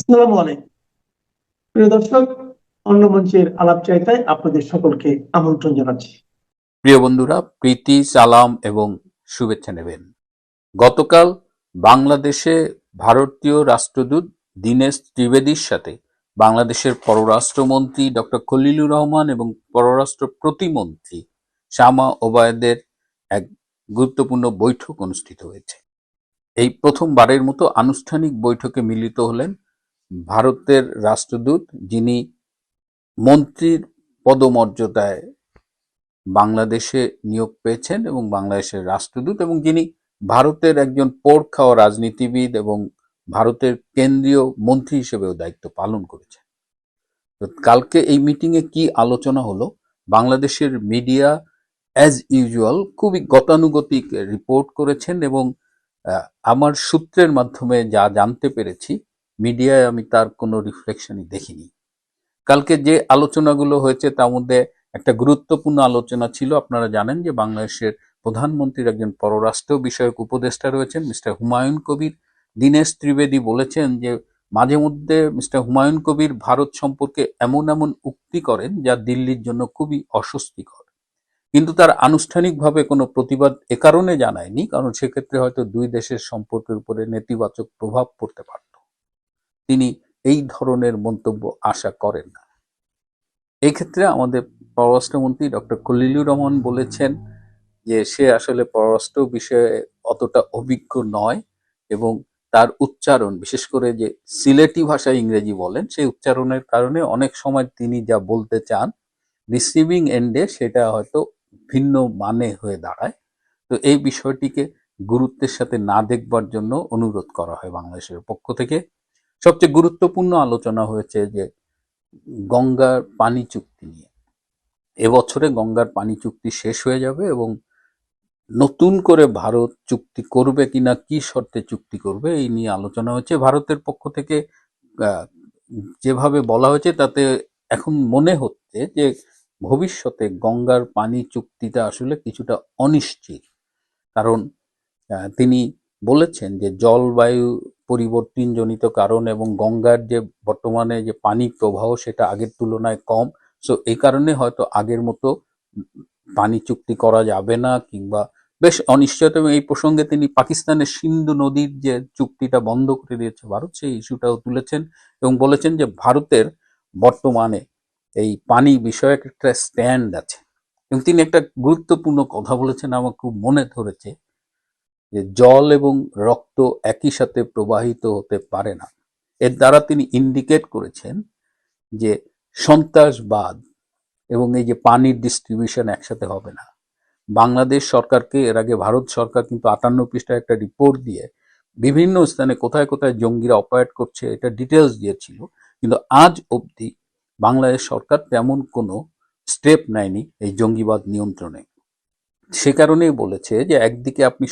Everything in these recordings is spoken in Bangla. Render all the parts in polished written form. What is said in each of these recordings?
আসসালামু আলাইকুম প্রিয় দর্শক, অন্য মঞ্চের আলাপ চাইতায় আপনাদের সকলকে আমন্ত্রণ জানাচ্ছি। প্রিয় বন্ধুরা, প্রীতি, সালাম এবং শুভেচ্ছা নেবেন। গতকাল বাংলাদেশে ভারতীয় রাষ্ট্রদূত দীনেশ ত্রিবেদীর সাথে বাংলাদেশের পররাষ্ট্রমন্ত্রী ডক্টর খলিলুর রহমান এবং পররাষ্ট্র প্রতিমন্ত্রী শামা ওবায়দের এক গুরুত্বপূর্ণ বৈঠক অনুষ্ঠিত হয়েছে। এই প্রথমবারের মতো আনুষ্ঠানিক বৈঠকে মিলিত হলেন ভারতের রাষ্ট্রদূত, যিনি মন্ত্রীর পদমর্যাদায় বাংলাদেশে নিয়োগ পেয়েছেন এবং বাংলাদেশের রাষ্ট্রদূত, এবং যিনি ভারতের একজন পোড় খাওয়া রাজনীতিবিদ এবং ভারতের কেন্দ্রীয় মন্ত্রী হিসেবেও দায়িত্ব পালন করেছেন। তো কালকে এই মিটিংয়ে কি আলোচনা হলো, বাংলাদেশের মিডিয়া অ্যাজ ইউজুয়াল খুবই গতানুগতিক রিপোর্ট করেছেন এবং আমার সূত্রের মাধ্যমে যা জানতে পেরেছি, মিডিয়ায় আমি তার কোনো রিফ্লেকশনই দেখিনি। কালকে যে আলোচনাগুলো হয়েছে তার মধ্যে একটা গুরুত্বপূর্ণ আলোচনা ছিল, আপনারা জানেন যে বাংলাদেশের প্রধানমন্ত্রীর একজন পররাষ্ট্র বিষয়ক উপদেষ্টা রয়েছেন মিস্টার হুমায়ুন কবির। দীনেশ ত্রিবেদী বলেছেন যে মাঝে মধ্যে মিস্টার হুমায়ুন কবির ভারত সম্পর্কে এমন এমন উক্তি করেন যা দিল্লির জন্য খুবই অস্বস্তিকর, কিন্তু তার আনুষ্ঠানিকভাবে কোনো প্রতিবাদ এ কারণে জানায়নি কারণ সেক্ষেত্রে হয়তো দুই দেশের সম্পর্কের উপরে নেতিবাচক প্রভাব পড়তে পারত। তিনি এই ধরনের মন্তব্য আশা করেন না। এই ক্ষেত্রে আমাদের পররাষ্ট্রমন্ত্রী ডক্টর খলিলুর রহমান বলেছেন যে সে আসলে পররাষ্ট্র বিষয়ে অতটা অভিজ্ঞ নয় এবং তার উচ্চারণ, বিশেষ করে যে সিলেটি ভাষায় ইংরেজি বলেন, সেই উচ্চারণের কারণে অনেক সময় তিনি যা বলতে চান রিসিভিং এন্ডে সেটা হয়তো ভিন্ন মানে হয়ে দাঁড়ায়। তো এই বিষয়টিকে গুরুত্বের সাথে না দেখবার জন্য অনুরোধ করা হয় বাংলাদেশের পক্ষ থেকে। সবচেয়ে গুরুত্বপূর্ণ আলোচনা হয়েছে যে গঙ্গার পানি চুক্তি নিয়ে। এবছরে গঙ্গার পানি চুক্তি শেষ হয়ে যাবে এবং নতুন করে ভারত চুক্তি করবে কিনা, কি শর্তে চুক্তি করবে, এই নিয়ে আলোচনা হচ্ছে। ভারতের পক্ষ থেকে যেভাবে বলা হয়েছে তাতে এখন মনে হচ্ছে যে ভবিষ্যতে গঙ্গার পানি চুক্তিটা আসলে কিছুটা অনিশ্চিত। কারণ তিনি বলেছেন যে জলবায়ু পরিবর্তনজনিত কারণ এবং গঙ্গার যে বর্তমানে যে পানি প্রবাহ সেটা আগের তুলনায় কম। সো এই কারণে হয়তো আগের মতো পানি চুক্তি করা যাবে না, কিংবা বেশ অনিশ্চয়তা। এবং এই প্রসঙ্গে তিনি পাকিস্তানের সিন্ধু নদীর যে চুক্তিটা বন্ধ করে দিয়েছে ভারত, সেই ইস্যুটাও তুলেছেন এবং বলেছেন যে ভারতের বর্তমানে এই পানি বিষয়ক একটা স্ট্যান্ড আছে। এবং তিনি একটা গুরুত্বপূর্ণ কথা বলেছেন, আমার খুব মনে ধরেছে, যে জল এবং রক্ত একই সাথে প্রবাহিত হতে পারে না। এর দ্বারা তিনি ইন্ডিকেট করেছেন যে সন্ত্রাসবাদ এবং এই যে পানির ডিস্ট্রিবিউশন একসাথে হবে না। বাংলাদেশ সরকারকে এর আগে ভারত সরকার কিন্তু 58 পৃষ্ঠার একটা রিপোর্ট দিয়ে বিভিন্ন স্থানে কোথায় কোথায় জঙ্গিরা অপারেট করছে এটা ডিটেলস দিয়েছিল, কিন্তু আজ অবধি বাংলাদেশ সরকার তেমন কোনো স্টেপ নেয়নি এই জঙ্গিবাদ নিয়ন্ত্রণে। সে কারণেই বলেছে যে একদিকে আপনি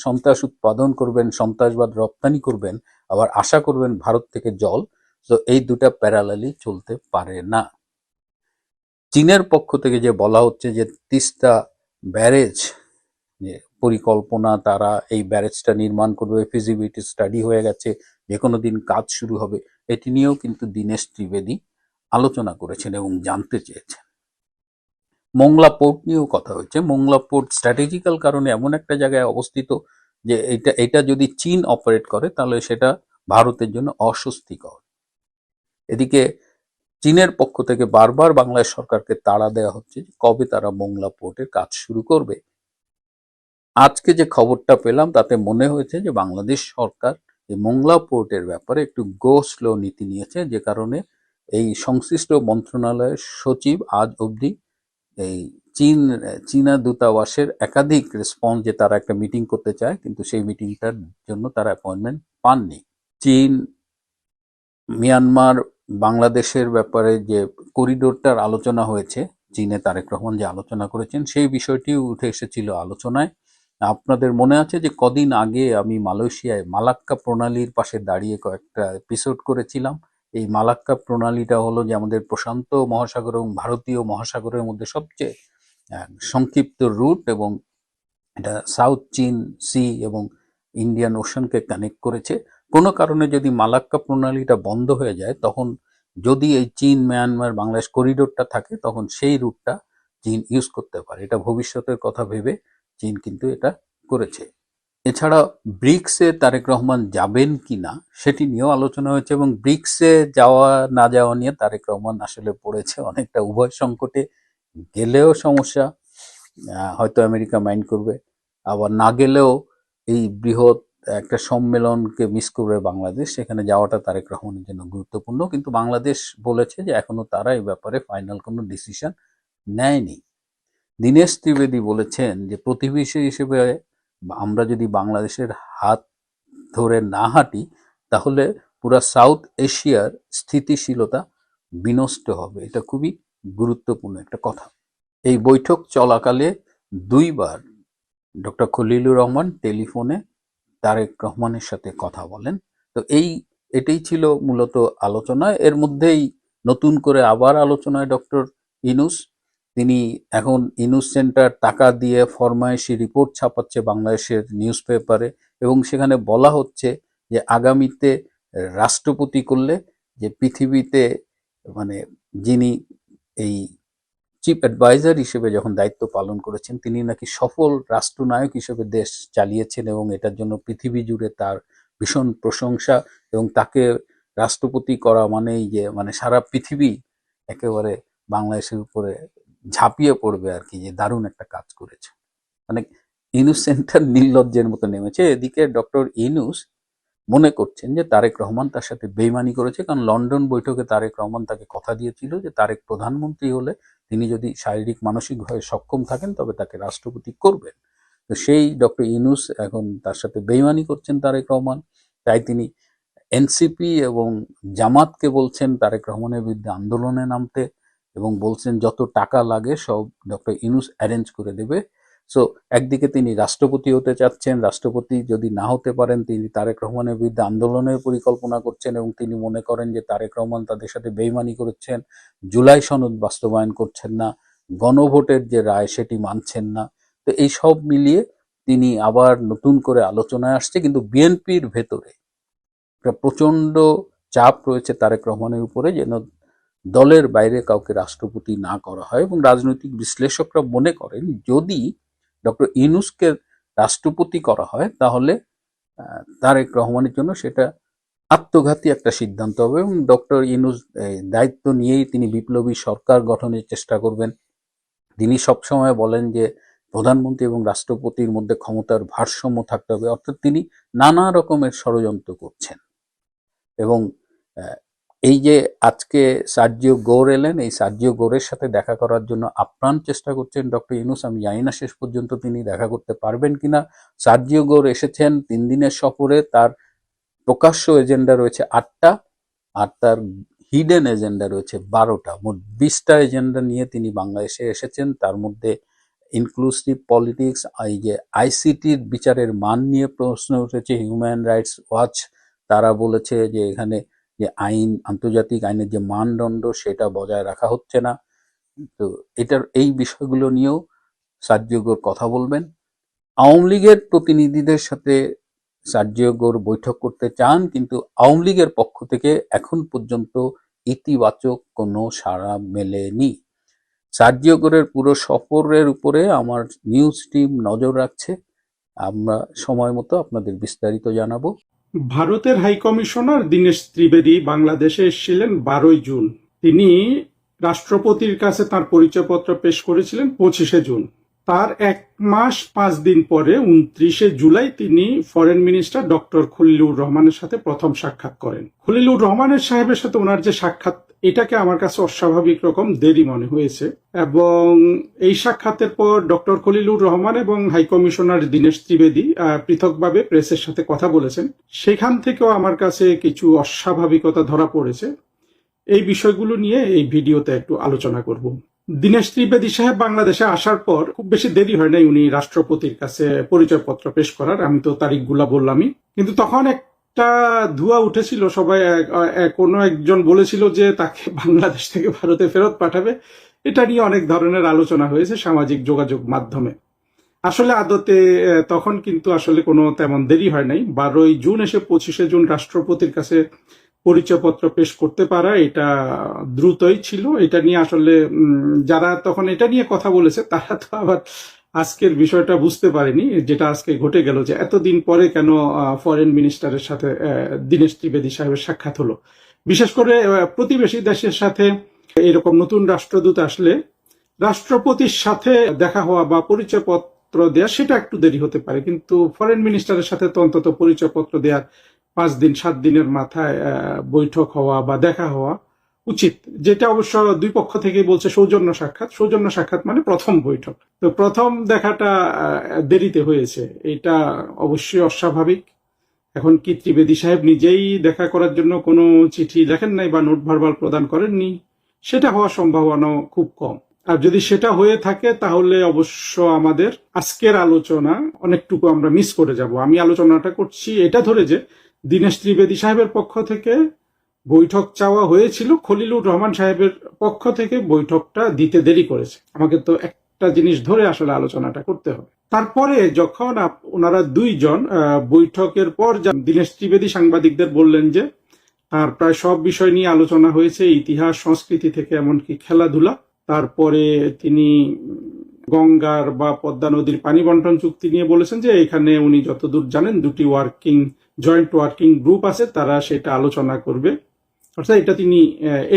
সন্ত্রাস উৎপাদন করবেন, সন্ত্রাসবাদ রপ্তানি করবেন, আবার আশা করবেন ভারত থেকে জল। তো এই দুটা প্যারালালি চলতে পারে না। চীনের পক্ষ থেকে যে বলা হচ্ছে যে তিস্তা ব্যারেজ যে পরিকল্পনা, তারা এই ব্যারেজটা নির্মাণ করবে, ফিজিবিলিটি স্টাডি হয়ে গেছে, যে কোনো দিন কাজ শুরু হবে, এটি নিয়েও কিন্তু দীনেশ ত্রিবেদী আলোচনা করেছেন এবং জানতে চেয়েছেন। মোংলা পোর্ট নিয়েও কথা হয়েছে। মোংলা পোর্ট স্ট্র্যাটেজিক্যাল কারণে এমন একটা জায়গায় অবস্থিত যে এটা যদি চীন অপারেট করে তাহলে সেটা ভারতের জন্য অস্বস্তিকর। এদিকে চীনের পক্ষ থেকে বারবার বাংলাদেশ সরকারকে তাড়া দেওয়া হচ্ছে যে কবে তারা মোংলা পোর্টের কাজ শুরু করবে। আজকে যে খবরটা পেলাম তাতে মনে হয়েছে যে বাংলাদেশ সরকার এই মোংলা পোর্টের ব্যাপারে একটু গো স্লো নীতি নিয়েছে, যে কারণে এই সংশ্লিষ্ট মন্ত্রণালয়ের সচিব আজ অবধি এই চীনা দূতাবাসের একাধিক রেসপন্স যে তারা একটা মিটিং করতে চায়, কিন্তু সেই মিটিংটার জন্য তারা অ্যাপয়েন্টমেন্ট পাননি। চীন, মিয়ানমার, বাংলাদেশের ব্যাপারে যে করিডোরটার আলোচনা হয়েছে, চীনে তারেক রহমান যে আলোচনা করেছেন সেই বিষয়টিও উঠে এসেছিল আলোচনায়। আপনাদের মনে আছে যে কদিন আগে আমি মালয়েশিয়ায় মালাক্কা প্রণালীর পাশে দাঁড়িয়ে কয়েকটা এপিসোড করেছিলাম। এই মালাক্কা প্রণালীটা হলো যে আমাদের প্রশান্ত মহাসাগর এবং ভারতীয় মহাসাগরের মধ্যে সবচেয়ে সংক্ষিপ্ত রুট, এবং এটা সাউথ চীন সি এবং ইন্ডিয়ান ওশানকে কানেক্ট করেছে। কোনো কারণে যদি মালাক্কা প্রণালীটা বন্ধ হয়ে যায়, তখন যদি এই চীন মায়ানমার বাংলাদেশ করিডোরটা থাকে, তখন সেই রুটটা চীন ইউজ করতে পারে। এটা ভবিষ্যতের কথা ভেবে চীন কিন্তু এটা করেছে। এছাড়া ব্রিক্সে তারেক রহমান যাবেন কিনা সেটি নিয়েও আলোচনা হয়েছে, এবং ব্রিক্সে যাওয়া না যাওয়া নিয়ে তারেক রহমান আসলে পড়েছে অনেকটা উভয় সংকটে। গেলেও সমস্যা, হয়তো আমেরিকা মাইন্ড করবে, আবার না গেলেও এই বৃহৎ একটা সম্মেলনকে মিস করবে বাংলাদেশ, সেখানে যাওয়াটা তারেক রহমানের জন্য গুরুত্বপূর্ণ। কিন্তু বাংলাদেশ বলেছে যে এখনো তারা এই ব্যাপারে ফাইনাল কোনো ডিসিশন নেয়নি। দীনেশ ত্রিবেদী বলেছেন যে প্রতিবেশী হিসেবে আমরা যদি বাংলাদেশের হাত ধরে না হাঁটি, তাহলে পুরা সাউথ এশিয়ার স্থিতিশীলতা বিনষ্ট হবে। এটা খুবই গুরুত্বপূর্ণ একটা কথা। এই বৈঠক চলাকালে দুইবার ডক্টর খলিলুর রহমান টেলিফোনে তারেক রহমানের সাথে কথা বলেন। তো এটাই ছিল মূলত আলোচনা। এর মধ্যেই নতুন করে আবার আলোচনায় ডক্টর ইনুস, তিনি এখন ইনুস সেন্টার টাকা দিয়ে ফরমায়েশি রিপোর্ট ছাপাচ্ছে বাংলাদেশের নিউজ পেপারে, এবং সেখানে বলা হচ্ছে যে আগামীতে রাষ্ট্রপতি করলে যে পৃথিবীতে মানে যিনি এই চিফ অ্যাডভাইজার হিসেবে যখন দায়িত্ব পালন করেছেন, তিনি নাকি সফল রাষ্ট্রনায়ক হিসেবে দেশ চালিয়েছেন, এবং এটার জন্য পৃথিবী জুড়ে তার ভীষণ প্রশংসা, এবং তাকে রাষ্ট্রপতি করা মানেই যে মানে সারা পৃথিবী একেবারে বাংলাদেশের উপরে ঝাঁপিয়ে পড়বে আর কি, যে দারুণ একটা কাজ করেছে। মানে ইনুস সেন্টার নির্লজ্জের মতো নেমেছে। এদিকে ডক্টর ইনুস মনে করছেন যে তারেক রহমান তার সাথে বেইমানি করেছে, কারণ লন্ডন বৈঠকে তারেক রহমান তাকে কথা দিয়েছিল যে তারেক প্রধানমন্ত্রী হলে তিনি যদি শারীরিক মানসিকভাবে সক্ষম থাকেন তবে তাকে রাষ্ট্রপতি করবেন। তো সেই ডক্টর ইউনূস এখন তার সাথে বেইমানি করছেন তারেক রহমান, তাই তিনি এনসিপি এবং জামাতকে বলছেন তারেক রহমানের বিরুদ্ধে আন্দোলনে নামতে, এবং বলছেন যত টাকা লাগে সব ডক্টর ইউনূস অ্যারেঞ্জ করে দেবে। সো একদিকে তিনি রাষ্ট্রপতি হতে চাচ্ছেন, রাষ্ট্রপতি যদি না হতে পারেন তিনি তারেক রহমানের বিরুদ্ধে আন্দোলনের পরিকল্পনা করছেন, এবং তিনি মনে করেন যে তারেক রহমান তাদের সাথে বেইমানি করেছেন, জুলাই সনদ বাস্তবায়ন করছেন না, গণভোটের যে রায় সেটি মানছেন না। তো এই সব মিলিয়ে তিনি আবার নতুন করে আলোচনায় আসছে, কিন্তু বিএনপির ভেতরে একটা প্রচন্ড চাপ রয়েছে তারেক রহমানের উপরে যেন দলের বাইরে কাউকে রাষ্ট্রপতি না করা হয়, এবং রাজনৈতিক বিশ্লেষকরা মনে করেন যদি ডক্টর ইউনূসকে রাষ্ট্রপতি করা হয় তাহলে তারেক রহমানের জন্য সেটা আত্মঘাতী একটা সিদ্ধান্ত হবে, এবং ডক্টর ইউনূস দায়িত্ব নিয়েই তিনি বিপ্লবী সরকার গঠনের চেষ্টা করবেন। তিনি সবসময় বলেন যে প্রধানমন্ত্রী এবং রাষ্ট্রপতির মধ্যে ক্ষমতার ভারসাম্য থাকতে হবে, অর্থাৎ তিনি নানা রকমের ষড়যন্ত্র করছেন। এবং এই যে আজকে সার্জিও গোর এলেন, এই সার্জিও গোরের সাথে দেখা করার জন্য আপ্রাণ চেষ্টা করছেন ডক্টর ইউনূস। আমি জানি না শেষ পর্যন্ত তিনি দেখা করতে পারবেন কিনা। সার্জিও গোর এসেছেন 3 দিনের সফরে, তার প্রকাশ্য এজেন্ডা রয়েছে 8টা, আর তার হিডেন এজেন্ডা রয়েছে 12টা। মোট 20টা এজেন্ডা নিয়ে তিনি বাংলাদেশে এসেছেন। তার মধ্যে ইনক্লুসিভ পলিটিক্স, এই যে আইসিটির বিচারের মান নিয়ে প্রশ্ন উঠেছে। হিউম্যান রাইটস ওয়াচ তারা বলেছে যে এখানে যে আইন, আন্তর্জাতিক আইনের যে মানদণ্ড সেটা বজায় রাখা হচ্ছে না। তো এই বিষয়গুলো নিয়েও সার্জিও গোর কথা বলবেন। আওয়ামী লীগের প্রতিনিধিদের সাথে সার্জিও গোর বৈঠক করতে চান, কিন্তু আওয়ামী লীগের পক্ষ থেকে এখন পর্যন্ত ইতিবাচক কোনো সাড়া মেলেনি। সার্জিও গোরের পুরো সফরের উপরে আমার নিউজ টিম নজর রাখছে। আমরা সময় মতো আপনাদের বিস্তারিত জানাবো। ভারতের হাইকমিশনার দীনেশ ত্রিবেদী বাংলাদেশে এসেছিলেন 12 জুন। তিনি রাষ্ট্রপতির কাছে তার পরিচয়পত্র পেশ করেছিলেন 25 জুন। তার 1 মাস 5 দিন পরে 29 জুলাই তিনি ফরেন মিনিস্টার ডক্টর খলিলুর রহমানের সাথে প্রথম সাক্ষাৎ করেন। খলিলুর রহমানের সাহেবের সাথে ওনার যে সাক্ষাৎ, এটাকে আমার কাছে অস্বাভাবিক রকম দেরি মনে হয়েছে, এবং এই সাক্ষাতের পর ডক্টর খলিলুর রহমান এবং হাইকমিশনার দীনেশ ত্রিবেদী পৃথকভাবে প্রেসের সাথে কথা বলেছেন। সেখান থেকেও আমার কাছে কিছু অস্বাভাবিকতা ধরা পড়েছে। এই বিষয়গুলো নিয়ে এই ভিডিওতে একটু আলোচনা করব। দীনেশ ত্রিবেদী সাহেব বাংলাদেশে আসার পর খুব বেশি দেরি হয় নাই উনি রাষ্ট্রপতির কাছে পরিচয়পত্র পেশ করার। আমি তো তারিখগুলা বললামই, কিন্তু তখন একটা ধোঁয়া উঠেছিল। সবাই কোনো একজন বলেছিল যে তাকে বাংলাদেশ থেকে ভারতে ফেরত পাঠাবে। এটা নিয়ে অনেক ধরনের আলোচনা হয়েছে সামাজিক যোগাযোগ মাধ্যমে। আসলে আদতে তখন কিন্তু আসলে কোনো তেমন দেরি হয় নাই। 12ই জুন এসে 25শে জুন রাষ্ট্রপতির কাছে পরিচয়পত্র পেশ করতে পারা এটা দ্রুতই ছিল। এটা নিয়ে আসলে যারা তখন এটা নিয়ে কথা বলেছে তারা তো আবার আজকের বিষয়টা বুঝতে পারেনি, যেটা আজকে ঘটে গেল, যে এতদিন পরে কেন ফরেন মিনিস্টারের সাথে দীনেশ ত্রিবেদী সাহেবের সাক্ষাৎ হলো। বিশেষ করে প্রতিবেশী দেশের সাথে এরকম নতুন রাষ্ট্রদূত আসলে রাষ্ট্রপতির সাথে দেখা হওয়া বা পরিচয়পত্র দেওয়া সেটা একটু দেরি হতে পারে, কিন্তু ফরেন মিনিস্টারের সাথে তো অন্তত পরিচয়পত্র দেওয়ার 5 দিন 7 দিনের মাথায় বৈঠক হওয়া বা দেখা হওয়া উচিত, যেটা অবশ্য দুই পক্ষ থেকেই বলছে সৌজন্য সাক্ষাৎ। সৌজন্য সাক্ষাৎ মানে প্রথম বৈঠক, তো প্রথম দেখাটা দেরিতে হয়েছে, এটা অবশ্যই অস্বাভাবিক। এখন কি ত্রিবেদী সাহেব নিজেই দেখা করার জন্য কোনো চিঠি লেখেন নাই বা নোট ভার্বাল প্রদান করেননি? সেটা হওয়ার সম্ভাবনা খুব কম। আর যদি সেটা হয়ে থাকে তাহলে অবশ্য আমাদের আজকের আলোচনা অনেকটুকু আমরা মিস করে যাব। আমি আলোচনাটা করছি এটা ধরে যে দীনেশ ত্রিবেদী সাহেবের পক্ষ থেকে বৈঠক চাওয়া হয়েছিল, খলিলুর রহমান সাহেবের পক্ষ থেকে বৈঠকটা দিতে দেরি করেছে। আমাকে তো একটা জিনিস ধরে আসলে আলোচনাটা করতে হবে। তারপরে যখন ওনারা দুইজন বৈঠকের পর দীনেশ ত্রিবেদী সাংবাদিকদের বললেন যে তার প্রায় সব বিষয় নিয়ে আলোচনা হয়েছে, ইতিহাস, সংস্কৃতি থেকে এমনকি খেলাধুলা। তারপরে তিনি গঙ্গার বা পদ্মা নদীর পানি বন্টন চুক্তি নিয়ে বলেছেন যে এখানে উনি যতদূর জানেন দুটি জয়েন্ট ওয়ার্কিং গ্রুপ আছে, তারা সেটা আলোচনা করবে। অর্থাৎ এটা তিনি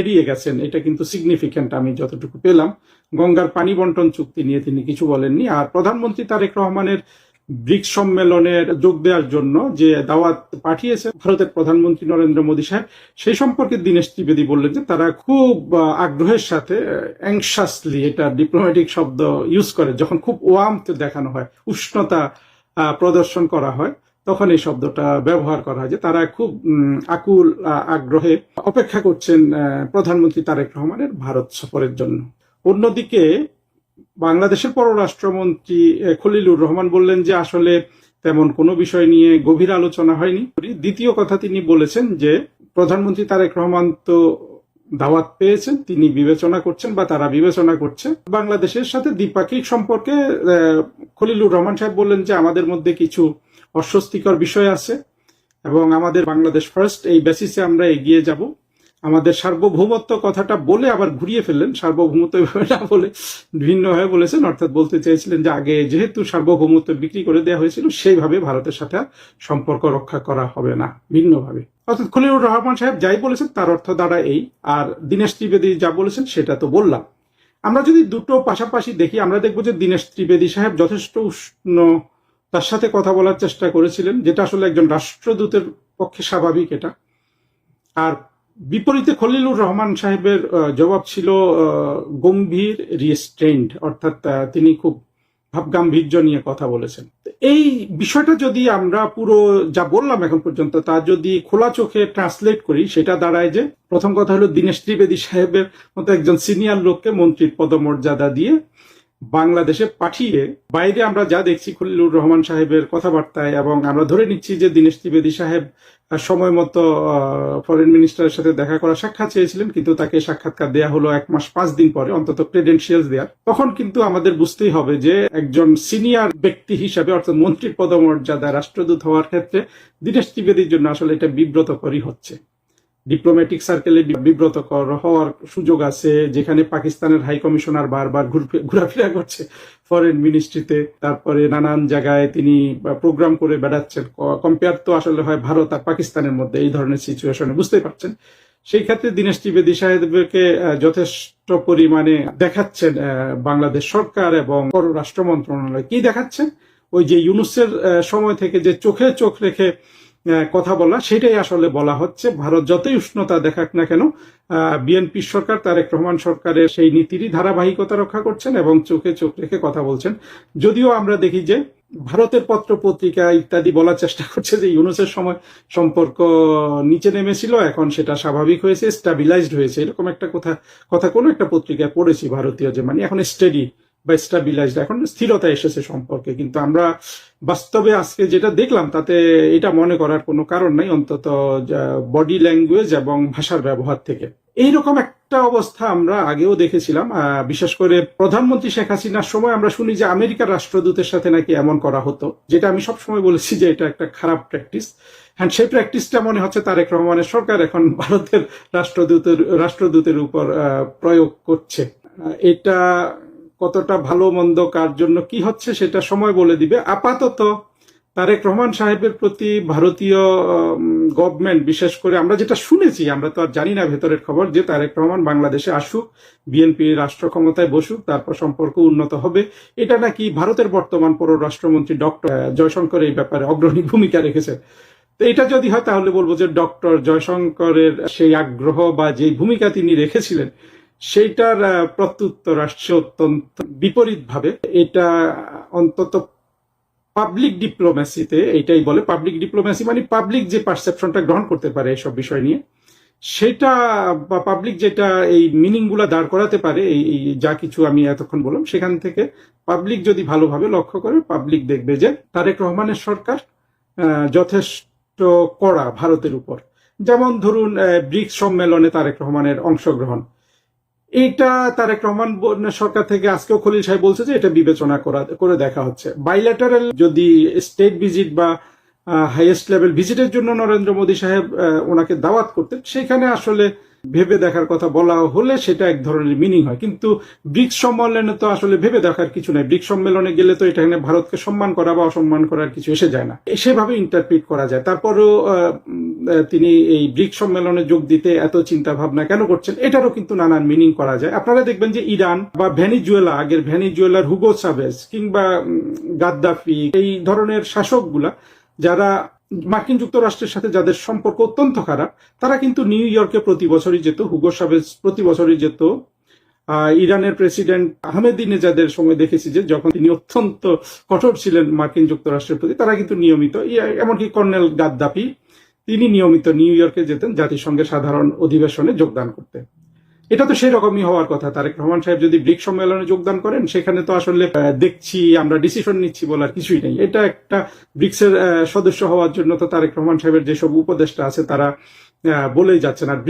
এড়িয়ে গেছেন, এটা কিন্তু সিগনিফিক্যান্ট আমি যতটুকু পেলাম। গঙ্গার পানি বন্টন চুক্তি নিয়ে তিনি কিছু বলেননি। আর প্রধানমন্ত্রী তারেক রহমানের ব্রিক্স সম্মেলনের যোগ দেওয়ার জন্য যে দাওয়াত পাঠিয়েছে ভারতের প্রধানমন্ত্রী নরেন্দ্র মোদী সাহেব, সেই সম্পর্কে দীনেশ ত্রিবেদী বললেন যে তারা খুব আগ্রহের সাথে, অ্যাংশাসলি, এটা ডিপ্লোম্যাটিক শব্দ ইউজ করে, যখন খুব ওয়ার্মথ দেখানো হয়, উষ্ণতা প্রদর্শন করা হয়, তখন এই শব্দটা ব্যবহার করা হয় যে তারা খুব আকুল আগ্রহে অপেক্ষা করছেন প্রধানমন্ত্রী তারেক রহমানের ভারত সফরের জন্য। অন্যদিকে বাংলাদেশের পররাষ্ট্রমন্ত্রী খলিলুর রহমান বললেন যে আসলে তেমন কোনো বিষয় নিয়ে গভীর আলোচনা হয়নি। দ্বিতীয় কথা তিনি বলেছেন যে প্রধানমন্ত্রী তারেক রহমান তো দাওয়াত পেয়েছেন, তিনি বিবেচনা করছেন বা তারা বিবেচনা করছে বাংলাদেশের সাথে দ্বিপাক্ষিক সম্পর্কে। খলিলুর রহমান সাহেব বললেন যে আমাদের মধ্যে কিছু অস্বস্তিকর বিষয় আছে এবং আমাদের বাংলাদেশ ফার্স্ট এই বেসিসে আমরা এগিয়ে যাব। আমাদের সার্বভৌমত্ব কথাটা বলে আবার ঘুরিয়ে ফেললেন, সার্বভৌমত্ব না বলে ভিন্নভাবে বলেছেন, অর্থাৎ বলতে চেয়েছিলেন যে আগে যেহেতু সার্বভৌমত্ব বিক্রি করে দেওয়া হয়েছিল সেইভাবে ভারতের সাথে সম্পর্ক রক্ষা করা হবে না, ভিন্নভাবে। অর্থাৎ খলিলুর রহমান সাহেব যাই বলেছেন তার অর্থ দ্বারা এই, আর দীনেশ ত্রিবেদী যা বলেছেন সেটা তো বললাম। আমরা যদি দুটো পাশাপাশি দেখি আমরা দেখবো যে দীনেশ ত্রিবেদী সাহেব যথেষ্ট উষ্ণ তার সাথে কথা বলার চেষ্টা করেছিলেন, যেটা আসলে একজন রাষ্ট্রদূতের পক্ষে স্বাভাবিক এটা। আর বিপরীতে খলিলুর রহমান সাহেবের জবাব ছিল গম্ভীর, রিস্ট্রেইনড, অর্থাৎ তিনি খুব ভাবগাম্ভীর্য নিয়ে কথা বলেছেন। এই বিষয়টা যদি আমরা পুরো যা বললাম এখন পর্যন্ত তা যদি খোলা চোখে ট্রান্সলেট করি, সেটা দাঁড়ায় যে প্রথম কথা হলো দীনেশ ত্রিবেদী সাহেবের মতো একজন সিনিয়র লোককে মন্ত্রীর পদমর্যাদা দিয়ে বাংলাদেশে পাঠিয়ে, বাইরে আমরা যা দেখছি খলিলুর রহমান সাহেবের কথাবার্তায়, এবং আমরা ধরে নিচ্ছি যে দীনেশ ত্রিবেদী সাহেব সময় মতো ফরেন মিনিস্টারের সাথে দেখা করা সাক্ষাৎ চেয়েছিলেন, কিন্তু তাকে সাক্ষাৎকার দেয়া হলো 1 মাস 5 দিন পরে, অন্তত ক্রেডেনশিয়ালস দেওয়ার। তখন কিন্তু আমাদের বুঝতেই হবে যে একজন সিনিয়র ব্যক্তি হিসাবে, অর্থাৎ মন্ত্রীর পদমর্যাদা রাষ্ট্রদূত হওয়ার ক্ষেত্রে দীনেশ ত্রিবেদীর জন্য আসলে এটা বিব্রতকরই হচ্ছে। ডিপ্লোম্যাটিক সার্কেলে বিব্রতকর হওয়ার সুযোগ আছে, যেখানে পাকিস্তানের হাই কমিশনার বারবার ঘোরাফেরা করছে ফরেন মিনিস্ট্রিতে, তারপরে নানান জায়গায় তিনি প্রোগ্রাম করে বেড়াচ্ছেন। কম্পেয়ার তো আসলে হয় ভারত আর পাকিস্তানের মধ্যে এই ধরনের সিচুয়েশনে, বুঝতেই পারছেন। সেই ক্ষেত্রে দীনেশ ত্রিবেদী সাহেবকে যথেষ্ট পরিমাণে দেখাচ্ছেন বাংলাদেশ সরকার এবং পররাষ্ট্র মন্ত্রণালয়। কি দেখাচ্ছেন? ওই যে ইউনূসের সময় থেকে যে চোখে চোখ রেখে কথা বলা, সেটাই আসলে বলা হচ্ছে। ভারত যতই উষ্ণতা দেখাক না কেন, বিএনপি সরকার, তারেক রহমান সরকারের সেই নীতিরই ধারাবাহিকতা রক্ষা করছেন এবং চোখে চোখ রেখে কথা বলছেন। যদিও আমরা দেখি যে ভারতের পত্র পত্রিকা ইত্যাদি বলার চেষ্টা করছে যে ইউনূসের সময় সম্পর্ক নিচে নেমেছিল, এখন সেটা স্বাভাবিক হয়েছে, স্টাবিলাইজড হয়েছে, এরকম একটা কথা কোনো একটা পত্রিকায় পড়েছি ভারতীয়, যে মানে এখন স্টেডি বা স্টাবিলাইজড, এখন স্থিরতা এসেছে সম্পর্কে। কিন্তু আমরা বাস্তবে আজকে যেটা দেখলাম তাতে এটা মনে করার কোনো কারণ নাই, অন্তত বডি ল্যাঙ্গুয়েজ এবং ভাষার ব্যবহার থেকে। এইরকম একটা অবস্থা আমরা আগেও দেখেছিলাম। বিশেষ করে প্রধানমন্ত্রী শেখ হাসিনার সময় আমরা শুনি যে আমেরিকার রাষ্ট্রদূতের সাথে নাকি এমন করা হতো, যেটা আমি সবসময় বলেছি যে এটা একটা খারাপ প্র্যাকটিস। হ্যাঁ, সেই প্র্যাকটিসটা মনে হচ্ছে তারেক রহমানের সরকার এখন ভারতের রাষ্ট্রদূতের উপর প্রয়োগ করছে। এটা কতটা ভালো মন্দ কার জন্য কি হচ্ছে সেটা সময় বলে দিবে। আপাতত তারেক রহমান সাহেবের প্রতি ভারতীয় গভর্নমেন্ট, বিশেষ করে আমরা যেটা শুনেছি, আমরা তো আর জানি না ভেতরের খবর, যে তারেক রহমান বাংলাদেশে আসুক, বিএনপি রাষ্ট্র ক্ষমতায় বসুক, তারপর সম্পর্ক উন্নত হবে, এটা নাকি ভারতের বর্তমান পররাষ্ট্রমন্ত্রী ডক্টর জয়শঙ্কর এই ব্যাপারে অগ্রণী ভূমিকা রেখেছেন। তো এটা যদি হয় তাহলে বলবো যে ডক্টর জয়শঙ্করের সেই আগ্রহ বা যে ভূমিকা তিনি রেখেছিলেন সেইটার প্রত্যুত্তর আসছে অত্যন্ত বিপরীত ভাবে। এটা অন্তত পাবলিক ডিপ্লোম্যাসিতে এইটাই বলে, পাবলিক ডিপ্লোম্যাসি মানে পাবলিক যে পারসেপশনটা গ্রহণ করতে পারে এইসব বিষয় নিয়ে, সেটা বা পাবলিক যেটা এই মিনিং গুলা দাঁড় করাতে পারে, এই যা কিছু আমি এতক্ষণ বললাম, সেখান থেকে পাবলিক যদি ভালোভাবে লক্ষ্য করে, পাবলিক দেখবে যে তারেক রহমানের সরকার যথেষ্ট কড়া ভারতের উপর। যেমন ধরুন ব্রিক্স সম্মেলনে তারেক রহমানের অংশগ্রহণ, এইটা তারেক রহমান সরকার থেকে আজকেও খলিল সাহেব বলছে যে এটা বিবেচনা করে দেখা হচ্ছে। বাইল্যাটারাল যদি স্টেট ভিজিট বা হাইয়েস্ট লেভেল ভিজিটের জন্য নরেন্দ্র মোদী সাহেব ওনাকে দাওয়াত করতেন, সেখানে আসলে ভেবে দেখার কথা বলা হলে সেটা এক ধরনের মিনিং হয়। কিন্তু ব্রিক্স সম্মেলনে তো আসলে ভেবে দেখার কিছু নাই। ব্রিক্স সম্মেলনে গেলে তো এখানে ভারতকে সম্মান করা বা অসম্মান করার কিছু এসে যায় না, সেভাবে ইন্টারপ্রিট করা যায়। তারপরও তিনি এই ব্রিক্স সম্মেলনে যোগ দিতে এত চিন্তা ভাবনা কেন করছেন, এটারও কিন্তু নানান মিনিং করা যায়। আপনারা দেখবেন যে ইরান বা ভেনিজুয়েলা, আগের ভেনিজুয়েলার হুগো চাভেজ কিংবা গাদ্দাফি, এই ধরনের শাসকগুলা যারা মার্কিন যুক্তরাষ্ট্রের সাথে যাদের সম্পর্ক অত্যন্ত খারাপ, তারা কিন্তু নিউ ইয়র্কে প্রতি বছরই যেত। হুগো চাভেজ প্রতি বছরই যেত। ইরানের প্রেসিডেন্ট আহমেদিনেজাদের সময় দেখেছি যে যখন তিনি অত্যন্ত কঠোর ছিলেন মার্কিন যুক্তরাষ্ট্রের প্রতি, তারা কিন্তু নিয়মিত, এমনকি কর্নেল গাদ্দাফি, তিনি নিয়মিত নিউ ইয়র্কে যেতেন জাতিসংঘের সাধারণ অধিবেশনে যোগদান করতে। এটা তো সেই রকমই হওয়ার কথা। তারেক রহমান সাহেব যদি ব্রিক্স সম্মেলনে যোগদান করেন, সেখানে তো আসলে দেখছি আমরা ডিসিশন নিচ্ছি বলার কিছুই নেই। এটা একটা ব্রিক্সের সদস্য হওয়ার জন্য তো তারেক রহমান সাহেবের যেসব উপদেষ্টা আছে তারা বলেই যাচ্ছেন। আর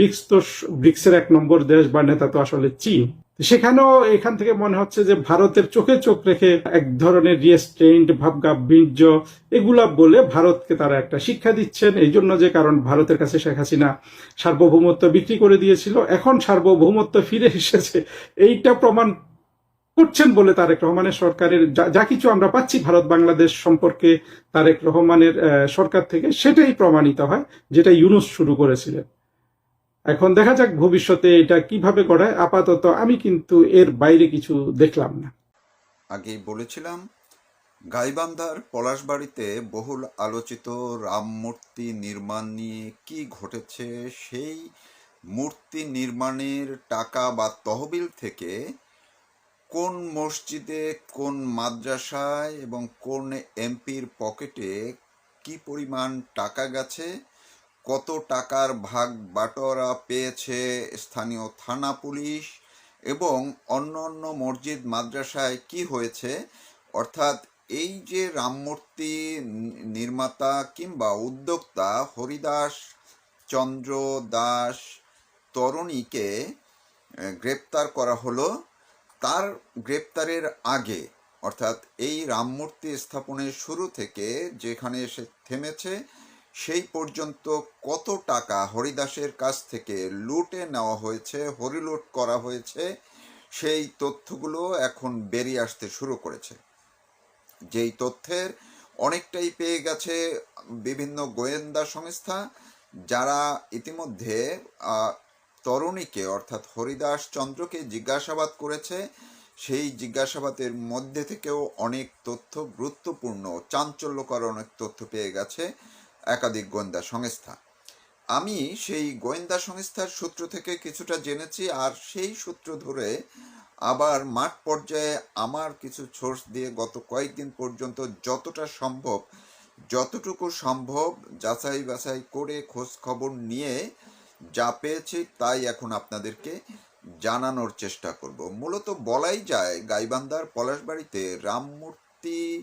ব্রিক্সের 1 নম্বর দেশ বা নেতা তো আসলে চীন। সেখানেও এখান থেকে মনে হচ্ছে যে ভারতের চোখে চোখ রেখে এক ধরনের রিয়েস্ট্রেইনড ভাবগাম্ভীর্য এগুলা বলে ভারতকে তারা একটা শিক্ষা দিচ্ছেন। এই জন্য যে কারণ ভারতের কাছে শেখ হাসিনা সার্বভৌমত্ব বিক্রি করে দিয়েছিল, এখন সার্বভৌমত্ব ফিরে এসেছে, এইটা প্রমাণ করছেন বলে তারেক রহমানের সরকারের যা কিছু আমরা পাচ্ছি ভারত বাংলাদেশ সম্পর্কে তারেক রহমানের সরকার থেকে, সেটাই প্রমাণিত হয় যেটা ইউনূস শুরু করেছিলেন। এখন দেখা যাক ভবিষ্যতে এটা কিভাবে গড়ায়। আপাতত আমি কিন্তু এর বাইরে কিছু দেখলাম না। আগেই বলেছিলাম, গাইবান্ধার পলাশবাড়িতে বহুল আলোচিত রাম মূর্তি নির্মাণ নিয়ে কি ঘটেছে, সেই মূর্তি নির্মাণের টাকা বা তহবিল থেকে কোন মসজিদে, কোন মাদ্রাসায় এবং কোন এমপির পকেটে কি পরিমাণ টাকা গেছে, কত টাকার ভাগ বাটোয়ারা পেয়েছে স্থানীয় থানা পুলিশ, এবং অন্য অন্য মসজিদ মাদ্রাসায় কি হয়েছে, অর্থাৎ এই যে রামমূর্তি নির্মাতা কিংবা উদ্যোক্তা হরিদাস চন্দ্র দাস তরুণীকে গ্রেপ্তার করা হলো, তার গ্রেপ্তারের আগে অর্থাৎ এই রামমূর্তি স্থাপনের শুরু থেকে যেখানে এসে থেমেছে সেই পর্যন্ত কত টাকা হরিদাসের কাছ থেকে লুটে নেওয়া হয়েছে, হরিলুট করা হয়েছে, সেই তথ্যগুলো এখন বেরিয়ে আসতে শুরু করেছে। যেই তথ্যের অনেকটাই পেয়ে গেছে বিভিন্ন গোয়েন্দা সংস্থা, যারা ইতিমধ্যে তরুণীকে অর্থাৎ হরিদাস চন্দ্রকে জিজ্ঞাসাবাদ করেছে। সেই জিজ্ঞাসাবাদের মধ্যে থেকেও অনেক তথ্য, গুরুত্বপূর্ণ চাঞ্চল্যকর অনেক তথ্য পেয়ে গেছে একাধিক গোয়েন্দা সংস্থা। আমি সেই গোয়েন্দা সংস্থার সূত্র থেকে কিছুটা জেনেছি, আর সেই সূত্র ধরে আবার মাঠ পর্যায়ে আমার কিছু সোর্স দিয়ে গত কয়েকদিন পর্যন্ত যতটুকু সম্ভব যাচাই বাছাই করে খোঁজ খবর নিয়ে যা পেয়েছি তাই এখন আপনাদেরকে জানানোর চেষ্টা করব। মূলত বলাই যায় গাইবান্ধার পলাশবাড়িতে রামমূর্তিকে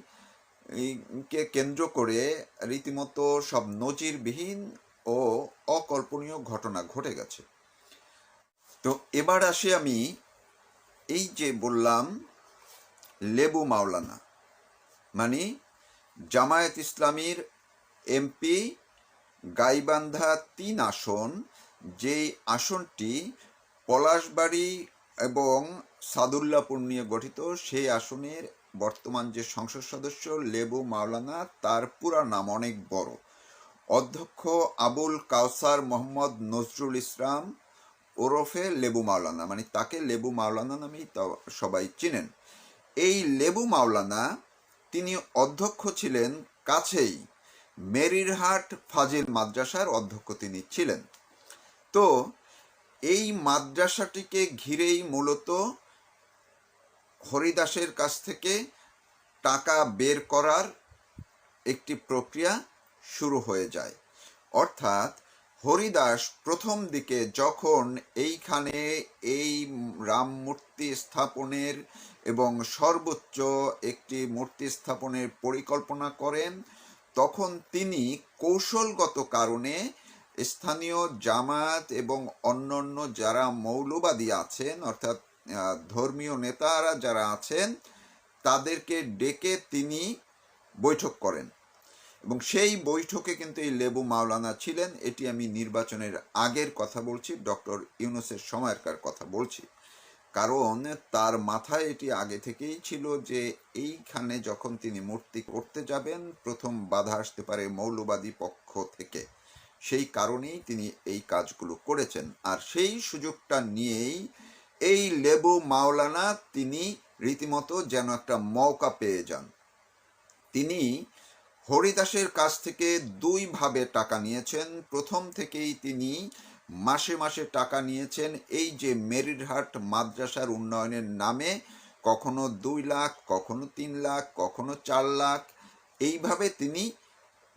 কেন্দ্র করে রীতিমতো সব নজিরবিহীন ও অকল্পনীয় ঘটনা ঘটে গেছে। তো এবার আসি আমি এই যে বললাম লেবু মাওলানা, মানে জামায়াত ইসলামীর এমপি গাইবান্ধা ৩ আসন, যেই আসনটি পলাশবাড়ি এবং সাদুল্লাপুর নিয়ে গঠিত, সেই আসনের বর্তমান যে সংসদ সদস্য লেবু মাওলানা, তার পুরা নাম অনেক বড়, অধ্যক্ষ আবুল কাউসার মোহাম্মদ নজরুল ইসলাম ওরফে লেবু মাওলানা, মানে তাকে লেবু মাওলানা নামেই সবাই চিনেন। এই লেবু মাওলানা তিনি অধ্যক্ষ ছিলেন, কাছেই মেরিরহাট ফাজিল মাদ্রাসার অধ্যক্ষ তিনি ছিলেন। তো এই মাদ্রাসাটিকে ঘিরেই মূলত হরিদাসের কাছ থেকে টাকা বের করার একটি প্রক্রিয়া শুরু হয়ে যায়। অর্থাৎ হরিদাস প্রথম দিকে যখন এইখানে এই রাম মূর্তি স্থাপনের এবং সর্বোচ্চ একটি মূর্তি স্থাপনের পরিকল্পনা করেন, তখন তিনি কৌশলগত কারণে স্থানীয় জামায়াত এবং অন্যান্য যারা মৌলবাদী আছেন, অর্থাৎ ধর্মীয় নেতারা যারা আছেন, তাদেরকে ডেকে তিনি বৈঠক করেন এবং সেই বৈঠকে কিন্তু এই লেবু মাওলানা ছিলেন। এটি আমি নির্বাচনের আগের কথা বলছি, ডক্টর ইউনূসের সময়কার কথা বলছি, কারণ তার মাথায় এটি আগে থেকেই ছিল যে এইখানে যখন তিনি মূর্তি করতে যাবেন, প্রথম বাধা আসতে পারে মৌলবাদী পক্ষ থেকে, সেই কারণেই তিনি এই কাজগুলো করেছেন। আর সেই সুযোগটা নিয়েই এই লেবু মাওলানা তিনি রীতিমতো যেন একটা মৌকা পেয়ে যান। তিনি হরিদাসের কাছ থেকে 2 ভাবে টাকা নিয়েছেন। প্রথম থেকেই তিনি মাসে মাসে টাকা নিয়েছেন এই যে মেরিরহাট মাদ্রাসার উন্নয়নের নামে, কখনো 2 লাখ, কখনো 3 লাখ, কখনো 4 লাখ, এইভাবে তিনি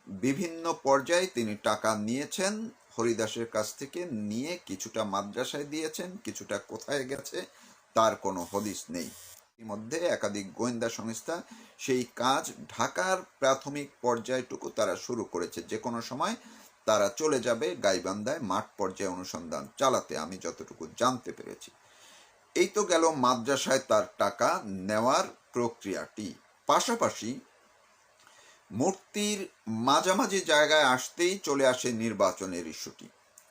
বিভিন্ন পর্যায়ে তিনি টাকা নিয়েছেন হরিদাসের কাছ থেকে, নিয়ে কিছুটা মাদ্রাসায় দিয়েছেন, কিছুটা কোথায় গেছে তার কোনো হদিস নেই। মধ্যে একাধিক গোয়েন্দা সংস্থা সেই কাজ ঢাকার প্রাথমিক পর্যায়টুকু তারা শুরু করেছে, যে কোনো সময় তারা চলে যাবে গাইবান্ধায় মাঠ পর্যায়ে অনুসন্ধান চালাতে, আমি যতটুকু জানতে পেরেছি। এই তো গেল মাদ্রাসায় তার টাকা নেওয়ার প্রক্রিয়াটি। পাশাপাশি মূর্তির মাঝামাঝি জায়গায় আসতেই চলে আসে নির্বাচনের ইস্যুটি,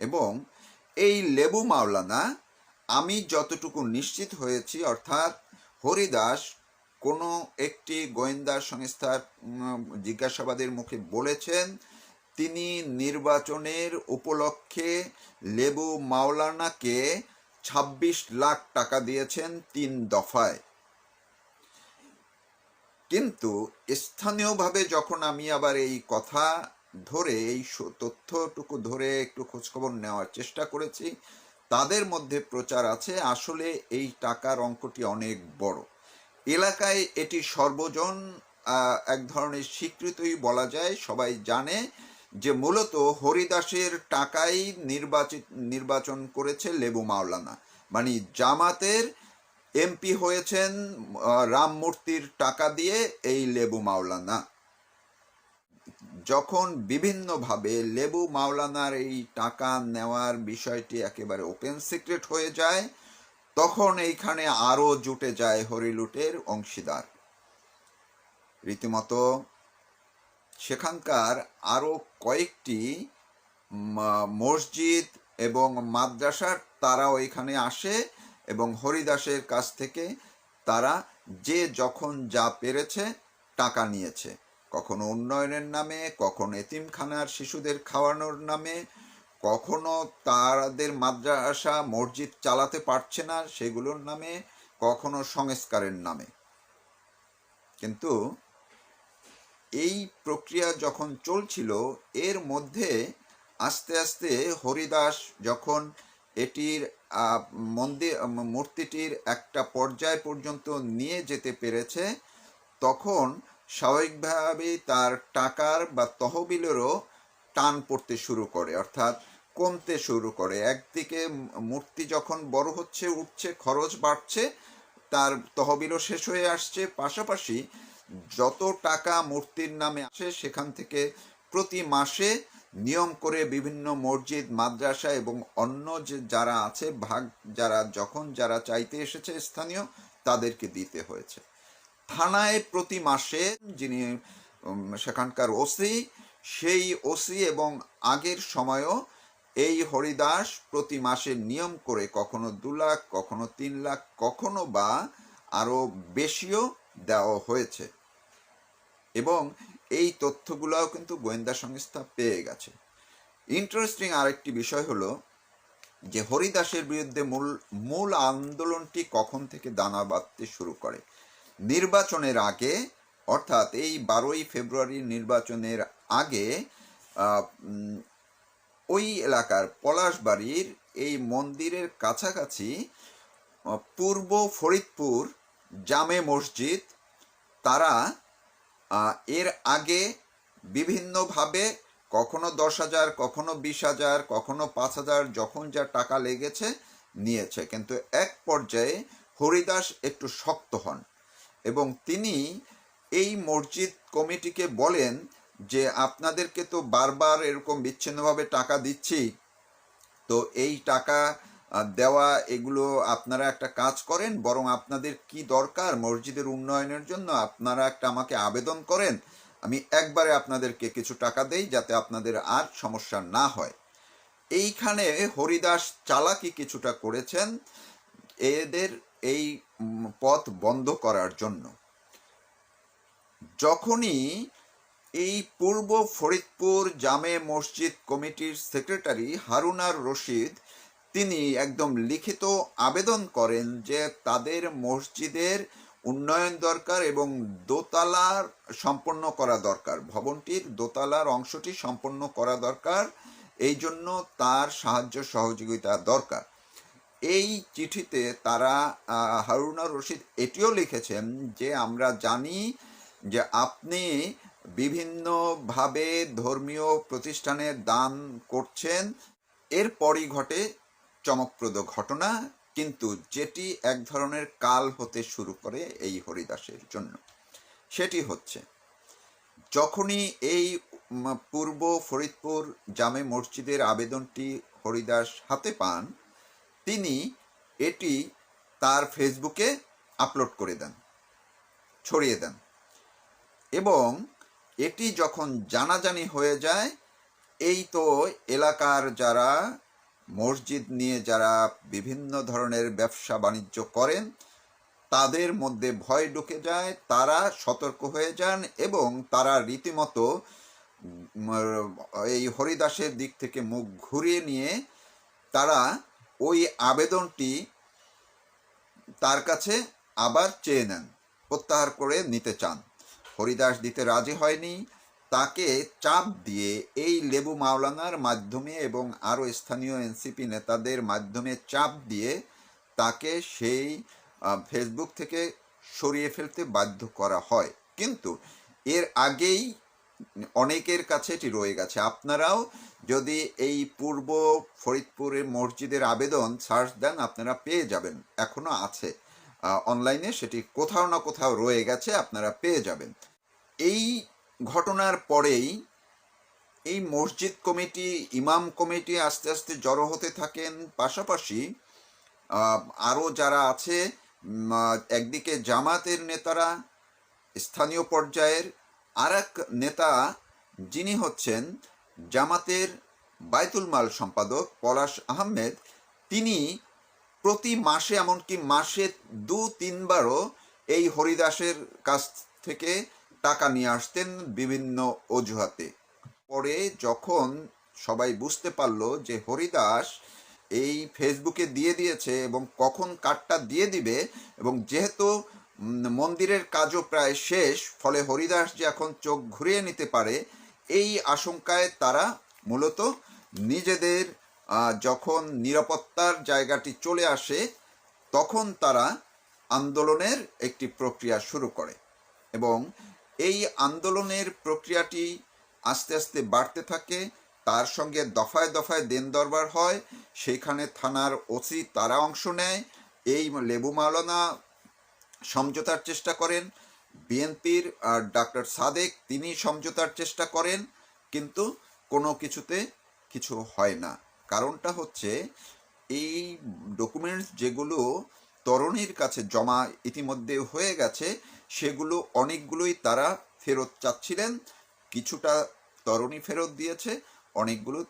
এবং এই লেবু মাওলানা, আমি যতটুকু নিশ্চিত হয়েছি, অর্থাৎ হরিদাস কোনো একটি গোয়েন্দা সংস্থার জিজ্ঞাসাবাদের মুখে বলেছেন তিনি নির্বাচনের উপলক্ষে লেবু মাওলানাকে 26 লাখ টাকা দিয়েছেন 3 দফায়। কিন্তু স্থানীয়ভাবে যখন আমি আবার এই কথা ধরে, এই তথ্যটুকু ধরে একটু খোঁজখবর নেওয়ার চেষ্টা করেছি, তাদের মধ্যে প্রচার আছে আসলে এই টাকার অঙ্কটি অনেক বড়। এলাকায় এটি সর্বজন এক ধরনের স্বীকৃতই বলা যায়, সবাই জানে যে মূলত হরিদাসের টাকাই নির্বাচন করেছে লেবু মাওলানা, মানে জামাতের এমপি হয়েছেন রাম মূর্তির টাকা দিয়ে এই লেবু মাওলানা। যখন বিভিন্নভাবে লেবু মাওলানার এই টাকা নেওয়ার বিষয়টি একেবারে ওপেন সিক্রেট হয়ে যায়, তখন এইখানে আরও জুটে যায় হরিলুটের অংশীদার। রীতিমতো সেখানকার আরও কয়েকটি মসজিদ এবং মাদ্রাসার তারাও এখানে আসে এবং হরিদাসের কাছ থেকে তারা যে যখন যা পেরেছে টাকা নিয়েছে, কখনো উন্নয়নের নামে, কখনো এতিমখানার শিশুদের খাওয়ানোর নামে, কখনো তাদের মাদ্রাসা মসজিদ চালাতে পারছে না সেগুলোর নামে, কখনো সংস্কারের নামে। কিন্তু এই প্রক্রিয়া যখন চলছিল, এর মধ্যে আস্তে আস্তে হরিদাস যখন এটির মূর্তিটির একটা পর্যায় পর্যন্ত নিয়ে যেতে পেরেছে, তখন স্বাভাবিকভাবেই তার টাকার বা তহবিলেরও টান পড়তে শুরু করে, অর্থাৎ কমতে শুরু করে। একদিকে মূর্তি যখন বড় হচ্ছে, উঠছে, খরচ বাড়ছে, তার তহবিলও শেষ হয়ে আসছে, পাশাপাশি যত টাকা মূর্তির নামে আসে সেখান থেকে প্রতি মাসে নিয়ম করে বিভিন্ন মসজিদ, মাদ্রাসা এবং অন্য যারা আছে যারা চাইতে এসেছে স্থানীয়, তাদেরকে দিতে হয়েছে। থানায় প্রতি মাসে যিনি সেখানকার ওসি, সেই ওসি এবং আগের সময়ও এই হরিদাস প্রতি মাসে নিয়ম করে কখনো 2 লাখ, কখনো 3 লাখ, কখনো বা আরও বেশিও দেওয়া হয়েছে। এবং এই তথ্যগুলোও কিন্তু গোয়েন্দা সংস্থা পেয়ে গেছে। ইন্টারেস্টিং আরেকটি বিষয় হলো যে হরিদাসের বিরুদ্ধে মূল আন্দোলনটি কখন থেকে দানা বাঁধতে শুরু করে। নির্বাচনের আগে, অর্থাৎ এই 12ই ফেব্রুয়ারি নির্বাচনের আগে ওই এলাকার পলাশবাড়ির এই মন্দিরের কাছাকাছি পূর্ব ফরিদপুর জামে মসজিদ, তারা এর আগে বিভিন্নভাবে কখনো 10,000, কখনো 20,000, কখনো 5,000, যখন যা টাকা লেগেছে নিয়েছে। কিন্তু এক পর্যায়ে হরিদাস একটু শক্ত হন এবং তিনি এই মসজিদ কমিটিকে বলেন যে আপনাদেরকে তো বারবার এরকম বিচ্ছিন্নভাবে টাকা দিচ্ছি, তো এই টাকা দেওয়া এগুলো আপনারা একটা কাজ করেন, বরং আপনাদের কি দরকার মসজিদের উন্নয়নের জন্য আপনারা একটা আমাকে আবেদন করেন, আমি একবারে আপনাদেরকে কিছু টাকা দেই যাতে আপনাদের আর সমস্যা না হয়। এইখানে হরিদাস চালাকি কিছুটা করেছেন এদের এই পথ বন্ধ করার জন্য। যখনই এই পূর্ব ফরিদপুর জামে মসজিদ কমিটির সেক্রেটারি হারুনার রশিদ তিনি একদম লিখিত আবেদন করেন যে তাদের মসজিদের উন্নয়ন দরকার এবং দোতলার সম্পন্ন করা দরকার, ভবনটির দোতলার অংশটি সম্পন্ন করা দরকার, এই জন্য তার সাহায্য সহযোগিতা দরকার। এই চিঠিতে তারা হারুনার রশিদ এটিও লিখেছেন যে আমরা জানি যে আপনি বিভিন্নভাবে ধর্মীয় প্রতিষ্ঠানে দান করছেন। এরপরই ঘটে চমকপ্রদ ঘটনা, কিন্তু যেটি এক ধরনের কাল হতে শুরু করে এই হরিদাসের জন্য। সেটি হচ্ছে যখনই এই পূর্ব ফরিদপুর জামে মসজিদের আবেদনটি হরিদাস হাতে পান, তিনি এটি তার ফেসবুকে আপলোড করে দেন, ছড়িয়ে দেন, এবং এটি যখন জানাজানি হয়ে যায়, এই তো এলাকার যারা মসজিদ নিয়ে যারা বিভিন্ন ধরনের ব্যবসা বাণিজ্য করেন তাদের মধ্যে ভয় ঢুকে যায়, তারা সতর্ক হয়ে যান এবং তারা রীতিমতো এই হরিদাসের দিক থেকে মুখ ঘুরিয়ে নিয়ে তারা ওই আবেদনটি তার কাছে আবার চেয়ে নেন, প্রত্যাহার করে নিতে চান। হরিদাস দিতে রাজি হয়নি, তাকে চাপ দিয়ে এই লেবু মাওলানার মাধ্যমে এবং আরও স্থানীয় এনসিপি নেতাদের মাধ্যমে চাপ দিয়ে তাকে সেই ফেসবুক থেকে সরিয়ে ফেলতে বাধ্য করা হয়। কিন্তু এর আগেই অনেকের কাছে এটি রয়ে গেছে। আপনারাও যদি এই পূর্ব ফরিদপুরের মসজিদের আবেদন সার্চ দেন আপনারা পেয়ে যাবেন, এখনো আছে অনলাইনে, সেটি কোথাও না কোথাও রয়ে গেছে, আপনারা পেয়ে যাবেন। এই ঘটনার পরেই এই মসজিদ কমিটি, ইমাম কমিটি আস্তে আস্তে জড়ো হতে থাকেন। পাশাপাশি আরও যারা আছে, একদিকে জামাতের নেতারা, স্থানীয় পর্যায়ের আর এক নেতা যিনি হচ্ছেন জামাতের বায়তুল মাল সম্পাদক পলাশ আহমেদ, তিনি প্রতি মাসে, এমনকি মাসে 2-3 বারও এই হরিদাসের কাছ থেকে টাকা নিয়ে আসতেন বিভিন্ন অজুহাতে। পরে যখন সবাই বুঝতে পারলো যে হরিদাস এই ফেসবুকে দিয়ে দিয়েছে এবং কখন কার্ডটা দিয়ে দিবে, এবং যেহেতু মন্দিরের কাজও প্রায় শেষ, ফলে হরিদাস যে এখন চোখ ঘুরিয়ে নিতে পারে, এই আশঙ্কায় তারা মূলত নিজেদের যখন নিরাপত্তার জায়গাটি চলে আসে তখন তারা আন্দোলনের একটি প্রক্রিয়া শুরু করে এবং এই আন্দোলনের প্রক্রিয়াটি আস্তে আস্তে বাড়তে থাকে। তার সঙ্গে দফায় দফায় দেন দরবার হয়, সেইখানে থানার ওসি তারা অংশ নেয়। এই লেবু মাওলানা সমঝোতার চেষ্টা করেন, বিএনপির ডাক্তার সাদেক তিনি সমঝোতার চেষ্টা করেন, কিন্তু কোনো কিছুতে কিছু হয় না। কারণটা হচ্ছে এই ডকুমেন্টস যেগুলো তরুণীর কাছে জমা ইতিমধ্যে হয়ে গেছে, সেগুলো অনেকগুলোই তারা ফেরত চাচ্ছিলেন। কিছুটা তরুণী ফেরত দিয়েছে, অনেকগুলো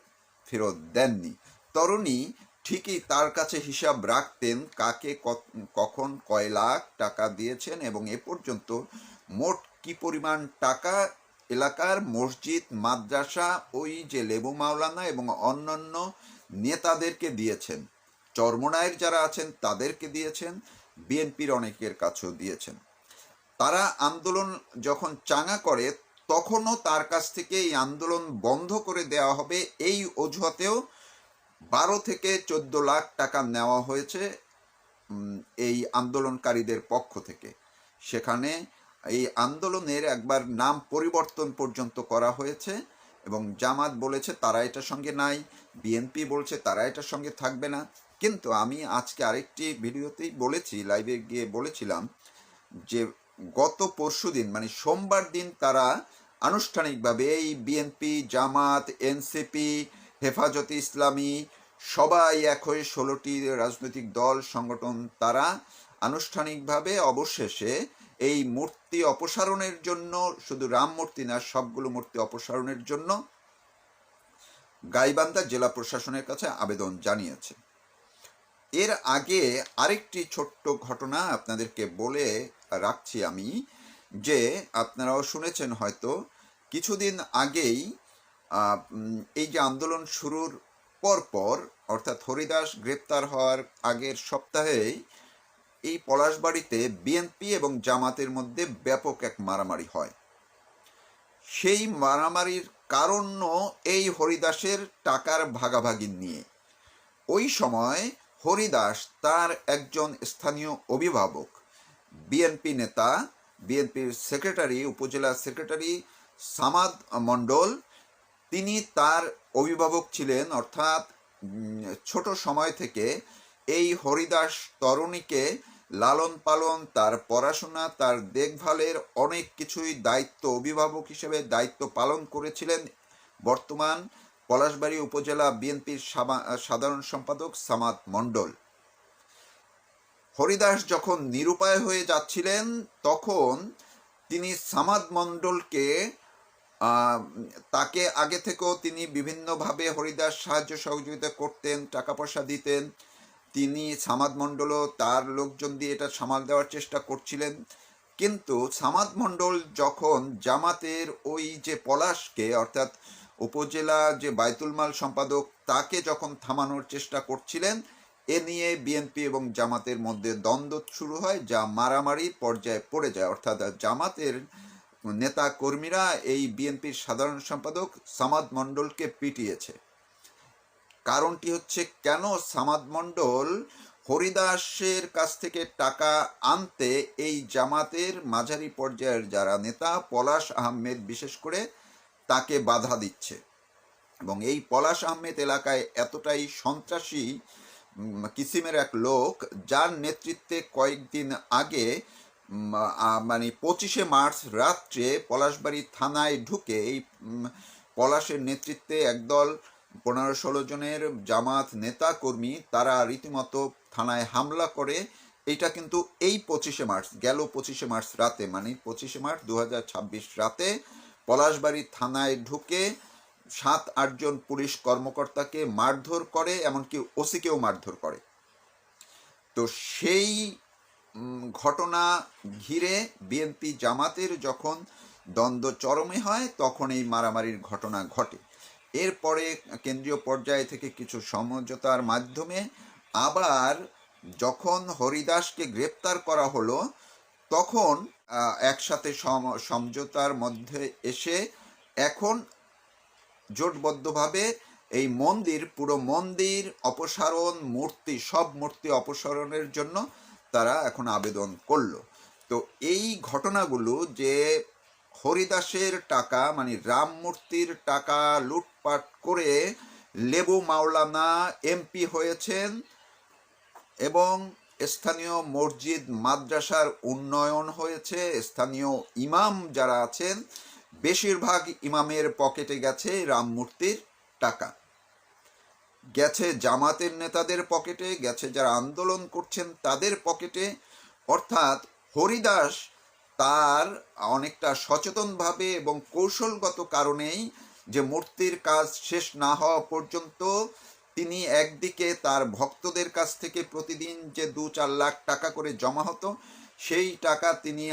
ফেরত দেননি। তরুণী ঠিকই তার কাছে হিসাব রাখতেন কাকে কখন কয় লাখ টাকা দিয়েছেন এবং এ পর্যন্ত মোট কি পরিমাণ টাকা এলাকার মসজিদ, মাদ্রাসা, ওই যে লেবু মাওলানা এবং অন্যান্য নেতাদেরকে দিয়েছেন। চরমোনাইয়ের যারা আছেন তাদেরকে দিয়েছেন, বিএনপির অনেকের কাছেও দিয়েছেন। তারা আন্দোলন যখন চাঙা করে তখনও তার কাছ থেকে এই আন্দোলন বন্ধ করে দেওয়া হবে এই অজুহাতেও 12 থেকে 14 লাখ টাকা নেওয়া হয়েছে এই আন্দোলনকারীদের পক্ষ থেকে। সেখানে এই আন্দোলনের একবার নাম পরিবর্তন পর্যন্ত করা হয়েছে এবং জামাত বলেছে তারা এটার সঙ্গে নাই, বিএনপি বলছে তারা এটার সঙ্গে থাকবে না। কিন্তু আমি আজকে আরেকটি ভিডিওতেই বলেছি, লাইভে গিয়ে বলেছিলাম যে গত পরশুদিন মানে সোমবার দিন তারা আনুষ্ঠানিকভাবে এই বিএনপি, জামাত, এনসিপি, হেফাজতে ইসলামী সবাই এক হয়ে 16টি রাজনৈতিক দল সংগঠন তারা আনুষ্ঠানিকভাবে অবশেষে এই মূর্তি অপসারণের জন্য, শুধু রাম মূর্তি না সবগুলো মূর্তি অপসারণের জন্য গাইবান্ধা জেলা প্রশাসনের কাছে আবেদন জানিয়েছে। এর আগে আরেকটি ছোট্ট ঘটনা আপনাদেরকে বলে রাখছি আমি, যে আপনারাও শুনেছেন হয়তো কিছুদিন আগেই এই যে আন্দোলন শুরুর পরপর অর্থাৎ হরিদাস গ্রেপ্তার হওয়ার আগের সপ্তাহেই এই পলাশবাড়িতে বিএনপি এবং জামাতের মধ্যে ব্যাপক এক মারামারি হয়। সেই মারামারির কারণও এই হরিদাসের টাকার ভাগাভাগি নিয়ে। ওই সময় হরিদাস তার একজন স্থানীয় অভিভাবক, বিএনপি নেতা, বিএনপির সেক্রেটারি, উপজেলা সেক্রেটারি সামাদ মণ্ডল, তিনি তার অভিভাবক ছিলেন। অর্থাৎ ছোট সময় থেকে এই হরিদাস তরুণীকে লালন পালন, তার পড়াশোনা, তার দেখভালের অনেক কিছুই দায়িত্ব, অভিভাবক হিসেবে দায়িত্ব পালন করেছিলেন বর্তমান পলাশবাড়ী উপজেলা বিএনপির সাধারণ সম্পাদক সামাদ মণ্ডল। হরিদাস যখন নিরুপায় হয়ে যাচ্ছিলেন তখন তিনি সামাদ মণ্ডলকে তাকে আগে থেকেও তিনি বিভিন্নভাবে হরিদাস সাহায্য সহযোগিতা করতেন, টাকা পয়সা দিতেন। তিনি সামাদ মণ্ডলও তার লোকজন দিয়ে এটা সামাল দেওয়ার চেষ্টা করছিলেন। কিন্তু সামাদ মণ্ডল যখন জামাতের ওই যে পলাশকে অর্থাৎ উপজেলা যে বায়তুল মাল সম্পাদক তাকে যখন থামানোর চেষ্টা করছিলেন, এ নিয়ে বিএনপি এবং জামাতের মধ্যে দ্বন্দ্ব শুরু হয়, যা মারামারি পর্যায়ে পড়ে যায়। অর্থাৎ জামাতের নেতা কর্মীরা এই বিএনপির সাধারণ সম্পাদক সামাদ মণ্ডলকে পিটিয়েছে। কারণটি হচ্ছে কেন সামাদ মণ্ডল হরিদাসের কাছ থেকে টাকা আনতে এই জামাতের মাঝারি পর্যায়ের যারা নেতা, পলাশ আহমেদ বিশেষ করে, তাকে বাধা দিচ্ছে। এবং এই পলাশ আহমেদ এলাকায় এতটাই সন্ত্রাসী কিসিমের এক লোক, যার নেতৃত্বে কয়েকদিন আগে মানে 25শে মার্চ রাত্রে পলাশবাড়ি থানায় ঢুকে এই পলাশের নেতৃত্বে একদল 15-16 জনের জামাত নেতা কর্মী তারা রীতিমতো থানায় হামলা করে। এটা কিন্তু এই 25শে মার্চ, গেল 25শে মার্চ রাতে, মানে 25শে মার্চ 2026 রাতে পলাশবাড়ি থানায় ঢুকে 7-8 জন পুলিশ কর্মকর্তাকে মারধর করে, এমনকি ওসিকেও মারধর করে। তো সেই ঘটনা ঘিরে বিএনপি জামাতের যখন দ্বন্দ্ব চরমে হয় তখন এই মারামারির ঘটনা ঘটে। এরপরে কেন্দ্রীয় পর্যায় থেকে কিছু সমঝোতার মাধ্যমে আবার যখন হরিদাসকে গ্রেপ্তার করা হলো তখন একসাথে সমঝোতার মধ্যে এসে এখন জোটবদ্ধভাবে এই মন্দির, পুরো মন্দির অপসারণ, মূর্তি, সব মূর্তি অপসারণের জন্য তারা এখন আবেদন করলো। তো এই ঘটনাগুলো যে হরিদাসের টাকা মানে রাম মূর্তির টাকা লুটপাট করে লেবু মাওলানা এমপি হয়েছেন এবং স্থানীয় মসজিদ মাদ্রাসার উন্নয়ন হয়েছে, স্থানীয় ইমাম যারা আছেন বেশিরভাগ ইমামের পকেটে গেছে রামমূর্তির টাকা, গেছে জামাতের নেতাদের পকেটে, গেছে যারা আন্দোলন করছেন তাদের পকেটে। অর্থাৎ হরিদাস তার অনেকটা সচেতনভাবে এবং কৌশলগত কারণেই যে মূর্তির কাজ শেষ না হওয়া পর্যন্ত তিনি একদিকে তার ভক্তদের কাছ থেকে প্রতিদিন যে 2-4 লাখ টাকা করে জমা হতো সেই টাকা তিনি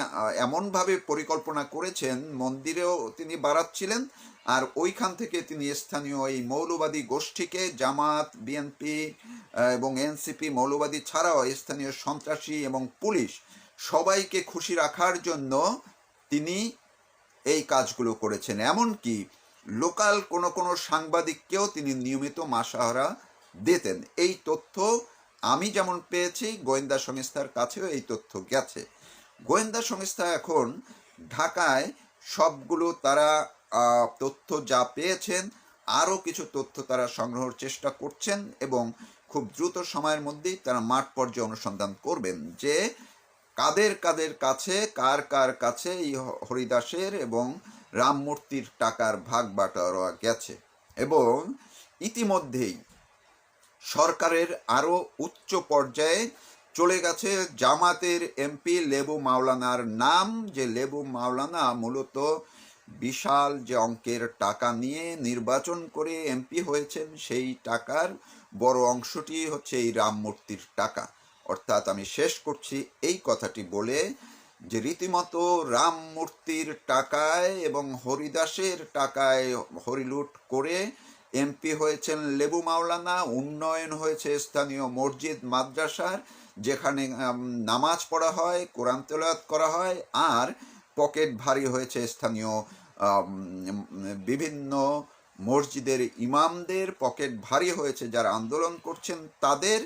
এমনভাবে পরিকল্পনা করেছেন, মন্দিরেও তিনি বাড়াচ্ছিলেন, আর ওইখান থেকে তিনি স্থানীয় এই মৌলবাদী গোষ্ঠীকে, জামাত, বিএনপি এবং এনসিপি মৌলবাদী ছাড়াও স্থানীয় সন্ত্রাসী এবং পুলিশ সবাইকে খুশি রাখার জন্য তিনি এই কাজগুলো করেছেন। এমনকি লোকাল কোনো সাংবাদিককেও তিনি নিয়মিত মাসহারা দিতেন। এই তথ্য আমি যেমন পেয়েছি, গোয়েন্দা সংস্থার কাছেও এই তথ্য গেছে। গোয়েন্দা সংস্থা এখন ঢাকায় সবগুলো তারা তথ্য যা পেয়েছেন আরও কিছু তথ্য তারা সংগ্রহের চেষ্টা করছেন এবং খুব দ্রুত সময়ের মধ্যেই তারা মাঠ পর্যায়ে অনুসন্ধান করবেন যে কাদের কাছে কার কাছে এই হরিদাসের এবং রামমূর্তির টাকার ভাগ বাটোয়ারা গেছে। এবং ইতিমধ্যেই সরকারের আরও উচ্চ পর্যায়ে চলে গেছে জামাতের এমপি লেবু মাওলানার নাম, যে লেবু মাওলানা মূলত বিশাল যে অঙ্কের টাকা নিয়ে নির্বাচন করে এমপি হয়েছেন, সেই টাকার বড় অংশটি হচ্ছে এই রামমূর্তির টাকা। অর্থাৎ আমি শেষ করছি এই কথাটি বলে যে রীতিমতো রামমূর্তির টাকায় এবং হরিদাসের টাকায় হরিলুট করে এমপি হয়েছেন লেবু মাওলানা। উন্নয়ন হয়েছে স্থানীয় মসজিদ মাদ্রাসার, যেখানে নামাজ পড়া হয়, কোরআন তেলাওয়াত করা হয়, আর পকেট ভারী হয়েছে স্থানীয় বিভিন্ন মসজিদের ইমামদের, পকেট ভারী হয়েছে যারা আন্দোলন করছেন তাদের,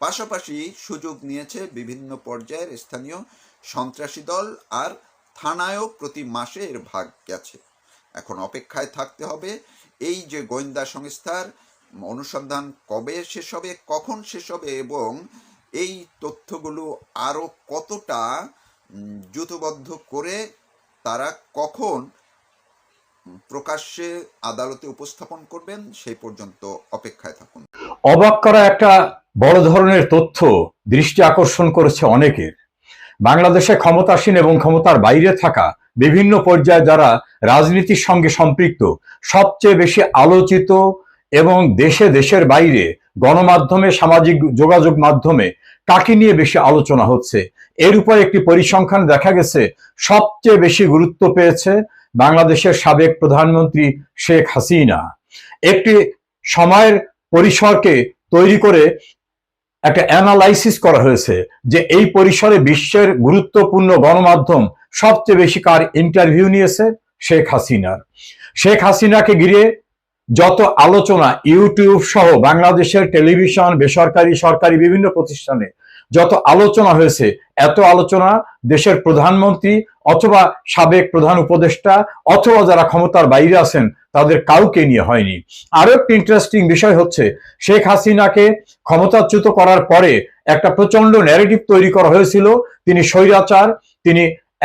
পাশাপাশি সুযোগ নিয়েছে বিভিন্ন পর্যায়ের স্থানীয় সন্ত্রাসী দল, আর থানায়ও প্রতি মাসে এর ভাগ গেছে। এখন অপেক্ষায় থাকতে হবে এই যে গোয়েন্দা সংস্থার অনুসন্ধান কবে শেষ হবে, কখন শেষ হবে, এবং এই তথ্যগুলো আরও কতটা যুথবদ্ধ করে তারা কখন প্রকাশ্যে আদালতে উপস্থাপন করবেন সেই পর্যন্ত অপেক্ষায় থাকুন। অবাক করা একটা বড় ধরনের তথ্য দৃষ্টি আকর্ষণ করেছে অনেকের। বাংলাদেশে ক্ষমতাসীন এবং ক্ষমতার বাইরে থাকা বিভিন্ন পর্যায়ে যারা রাজনীতির সঙ্গে সম্পৃক্ত, সবচেয়ে বেশি আলোচিত এবং দেশের বাইরে গণমাধ্যমে, সামাজিক যোগাযোগ মাধ্যমে কাকে নিয়ে বেশি আলোচনা হচ্ছে, এর উপর একটি পরিসংখ্যান দেখা গেছে সবচেয়ে বেশি গুরুত্ব পেয়েছে বাংলাদেশের সাবেক প্রধানমন্ত্রী শেখ হাসিনা। একটি সময়ের পরিসরকে তৈরি করে একটা অ্যানালাইসিস করা হয়েছে যে এই পরিসরে বিশ্বের গুরুত্বপূর্ণ গণমাধ্যম সবচেয়ে বেশি কার ইন্টারভিউ নিয়েছে, শেখ হাসিনার। শেখ হাসিনাকে ঘিরে যত আলোচনা ইউটিউব সহ বাংলাদেশের টেলিভিশন, বেসরকারি, সরকারি বিভিন্ন প্রতিষ্ঠানে যত আলোচনা হয়েছে, এত আলোচনা দেশের প্রধানমন্ত্রী অথবা সাবেক প্রধান উপদেষ্টা অথবা যারা ক্ষমতার বাইরে আছেন তাদের কাউকে নিয়ে হয়নি। আরো একটি ইন্টারেস্টিং বিষয় হচ্ছে, শেখ হাসিনাকে ক্ষমতাচ্যুত করার পরে একটা প্রচন্ড ন্যারেটিভ তৈরি করা হয়েছিল তিনি স্বৈরাচার, তিনি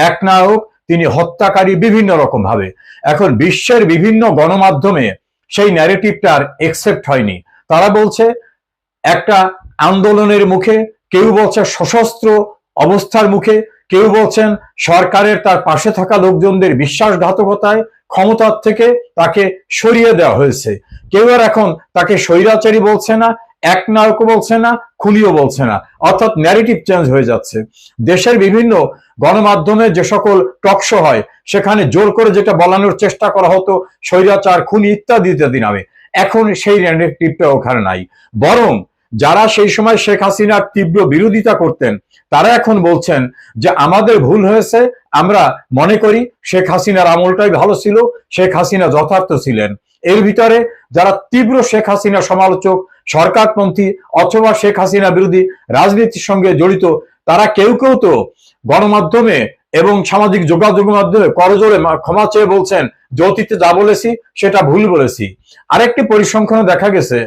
একনায়ক, তিনি হত্যাকারী, বিভিন্ন রকম ভাবে। এখন বিশ্বের বিভিন্ন গণমাধ্যমে সেই ন্যারেটিভটার একসেপ্ট হয়নি। তারা বলছে একটা আন্দোলনের মুখে, কেউ বলছে সশস্ত্র অবস্থার মুখে, কেউ বলছেন সরকারের তার পাশে থাকা লোকজনদের বিশ্বাসঘাতকতায় ক্ষমতার থেকে তাকে সরিয়ে দেওয়া হয়েছে। কেউ আর এখন তাকে স্বৈরাচারী বলছে না, একনায়কও বলছে না, খুনিও বলছে না, অর্থাৎ ন্যারেটিভ চেঞ্জ হয়ে যাচ্ছে। দেশের বিভিন্ন গণমাধ্যমে যে সকল টকশো হয় সেখানে জোর করে যেটা বলানোর চেষ্টা করা হতো স্বৈরাচার, খুনি ইত্যাদি ইত্যাদি নামে, এখন সেই ন্যারেটিভটা ওখানে নাই। বরং যারা সেই সময় শেখ হাসিনার তীব্র বিরোধিতা করতেন তারা এখন বলছেন যে আমাদের ভুল হয়েছে, আমরা মনে করি শেখ হাসিনার আমলটাই ভালো ছিল, শেখ হাসিনা যথার্থ ছিলেন। এর ভিতরে যারা তীব্র শেখ হাসিনা সমালোচক, সরকারপন্থী অথবা শেখ হাসিনা বিরোধী রাজনীতির সঙ্গে জড়িত, তারা কেউ কেউ তো গণমাধ্যমে এবং সামাজিক যোগাযোগ মাধ্যমে করজোড়ে ক্ষমা চেয়ে বলছেন যে অতীতে যা বলেছি সেটা ভুল বলেছি। আরেকটি পরিসংখ্যানে দেখা গেছে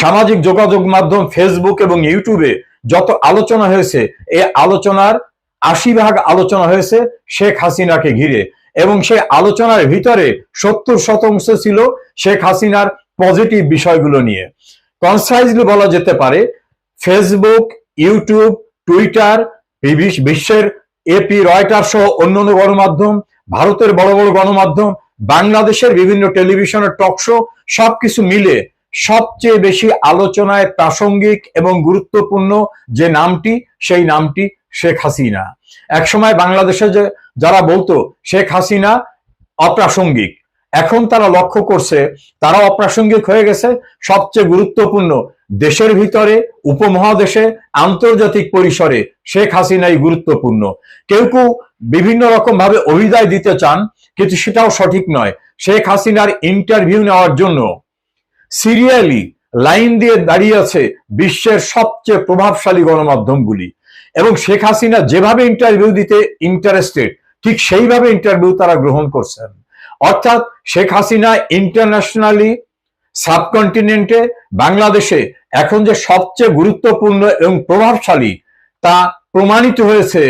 সামাজিক যোগাযোগ মাধ্যম ফেসবুক এবং ইউটিউবে যত আলোচনা হয়েছে, এই আলোচনার ৮০% আলোচনা হয়েছে শেখ হাসিনাকে ঘিরে। এবং সেই আলোচনার ভিতরে 70% ছিল শেখ হাসিনার পজিটিভ বিষয়গুলো নিয়ে। কনসাইজলি বলা যেতে পারে ফেসবুক, ইউটিউব, টুইটার, বিশ্বের এপি, রয়টার সহ অন্যান্য গণমাধ্যম, ভারতের বড় বড় গণমাধ্যম, বাংলাদেশের বিভিন্ন টেলিভিশনের টক শো, সবকিছু মিলে সবচেয়ে বেশি আলোচনায় প্রাসঙ্গিক এবং গুরুত্বপূর্ণ যে নামটি, সেই নামটি শেখ হাসিনা। একসময় বাংলাদেশে যারা বলতো শেখ হাসিনা অপ্রাসঙ্গিক, এখন তারা লক্ষ্য করছে তারা অপ্রাসঙ্গিক হয়ে গেছে। সবচেয়ে গুরুত্বপূর্ণ দেশের ভিতরে, উপমহাদেশে, আন্তর্জাতিক পরিসরে শেখ হাসিনাই গুরুত্বপূর্ণ। কেউ কেউ বিভিন্ন রকম ভাবে অভিধায় দিতে চান, কিন্তু সেটাও সঠিক নয়। শেখ হাসিনার ইন্টারভিউ নেওয়ার জন্য সিরিয়ালি লাইন দিয়ে দাঁড়িয়ে আছে বিশ্বের সবচেয়ে প্রভাবশালী গণমাধ্যমগুলি, এবং শেখ হাসিনা যেভাবে ইন্টারভিউ দিতে ইন্টারেস্টেড, ঠিক সেইভাবে ইন্টারভিউ তারা গ্রহণ করছেন। অর্থাৎ শেখ হাসিনা ইন্টারন্যাশনালি, সাবকন্টিনেন্টে, বাংলাদেশে এখন যে সবচেয়ে গুরুত্বপূর্ণ এবং প্রভাবশালী তা প্রমাণিত হয়েছে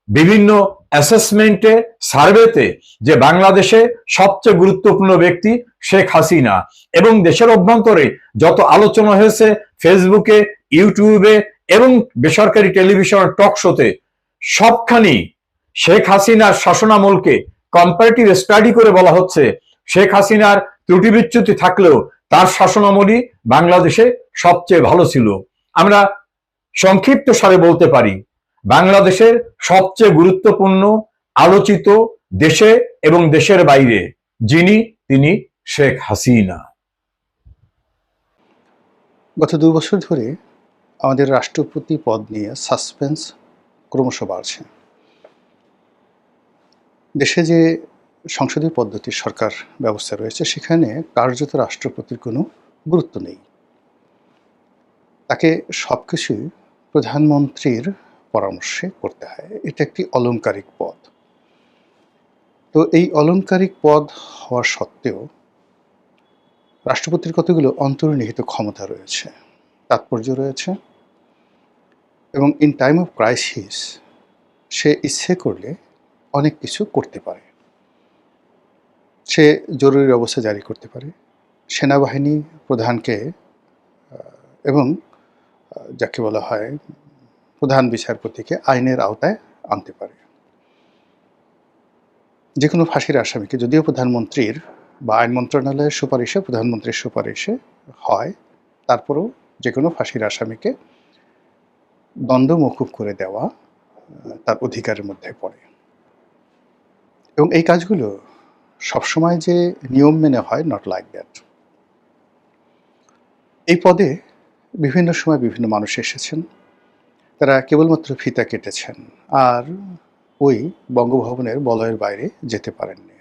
বিভিন্ন অ্যাসেসমেন্টে, সার্ভেতে, যে বাংলাদেশে সবচেয়ে গুরুত্বপূর্ণ ব্যক্তি শেখ হাসিনা। এবং দেশের অভ্যন্তরে যত আলোচনা হয়েছে ফেসবুকে, ইউটিউবে এবং বেসরকারি টেলিভিশন টক শোতে, সবখানি শেখ হাসিনার শাসনামলকে কম্পারেটিভ স্টাডি করে বলা হচ্ছে শেখ হাসিনার ত্রুটি বিচ্যুতি থাকলেও তার শাসনামলই বাংলাদেশে সবচেয়ে ভালো ছিল। আমরা সংক্ষিপ্ত সারে বলতে পারি বাংলাদেশের সবচেয়ে গুরুত্বপূর্ণ আলোচিত দেশে এবং দেশের বাইরে যিনি, তিনি শেখ হাসিনা। গত 2 বছর ধরে আমাদের রাষ্ট্রপতি পদ নিয়ে সাসপেন্স ক্রমশ বাড়ছে। দেশে যে সংসদীয় পদ্ধতির সরকার ব্যবস্থা রয়েছে সেখানে কার্যত রাষ্ট্রপতির কোনো গুরুত্ব নেই। তাকে সবকিছুই প্রধানমন্ত্রীর পরামর্শে করতে হয়। এটা একটি অলংকারিক পদ। তো এই অলংকারিক পদ হওয়া সত্ত্বেও রাষ্ট্রপতির কতগুলো অন্তর্নিহিত ক্ষমতা রয়েছে, তাৎপর্য রয়েছে, এবং ইন টাইম অফ ক্রাইসিস সে ইচ্ছে করলে অনেক কিছু করতে পারে। সে জরুরি অবস্থা জারি করতে পারে, সেনাবাহিনী প্রধানকে এবং যাকে বলা হয় প্রধান বিচারপতিকে আইনের আওতায় আনতে পারে। যে কোনো ফাঁসির আসামিকে, যদিও প্রধানমন্ত্রীর বা আইন মন্ত্রণালয়ের সুপারিশে, প্রধানমন্ত্রীর সুপারিশে হয়, তারপরেও যে কোনো ফাঁসির আসামিকে দণ্ড মওকুফ করে দেওয়া তার অধিকারের মধ্যে পড়ে। এবং এই কাজগুলো সবসময় যে নিয়ম মেনে হয়, নট লাইক দ্যাট। এই পদে বিভিন্ন সময় বিভিন্ন মানুষ এসেছেন, তারা কেবলমাত্র ফিতা কেটেছেন আর ওই বঙ্গভবনের বলয়ের বাইরে যেতে পারেননি।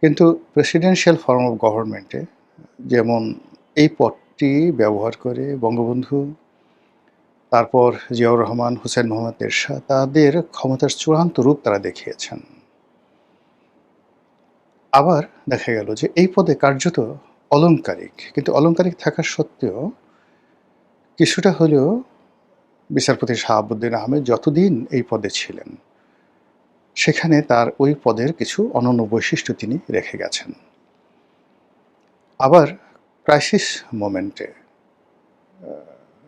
কিন্তু প্রেসিডেন্সিয়াল ফর্ম অফ গভর্নমেন্টে যেমন এই পদটি ব্যবহার করে বঙ্গবন্ধু, তারপর জিয়াউর রহমান, হুসেন মোহাম্মদ এরশাদ তাদের ক্ষমতার চূড়ান্ত রূপ তারা দেখিয়েছেন। আবার দেখা গেল যে এই পদে কার্যত অলংকারিক, কিন্তু অলংকারিক থাকা সত্ত্বেও কিছুটা হলেও বিচারপতি শাহাবুদ্দিন আহমেদ যতদিন এই পদে ছিলেন সেখানে তার ওই পদের কিছু অনন্য বৈশিষ্ট্য তিনি রেখে গেছেন। আবার ক্রাইসিস মোমেন্টে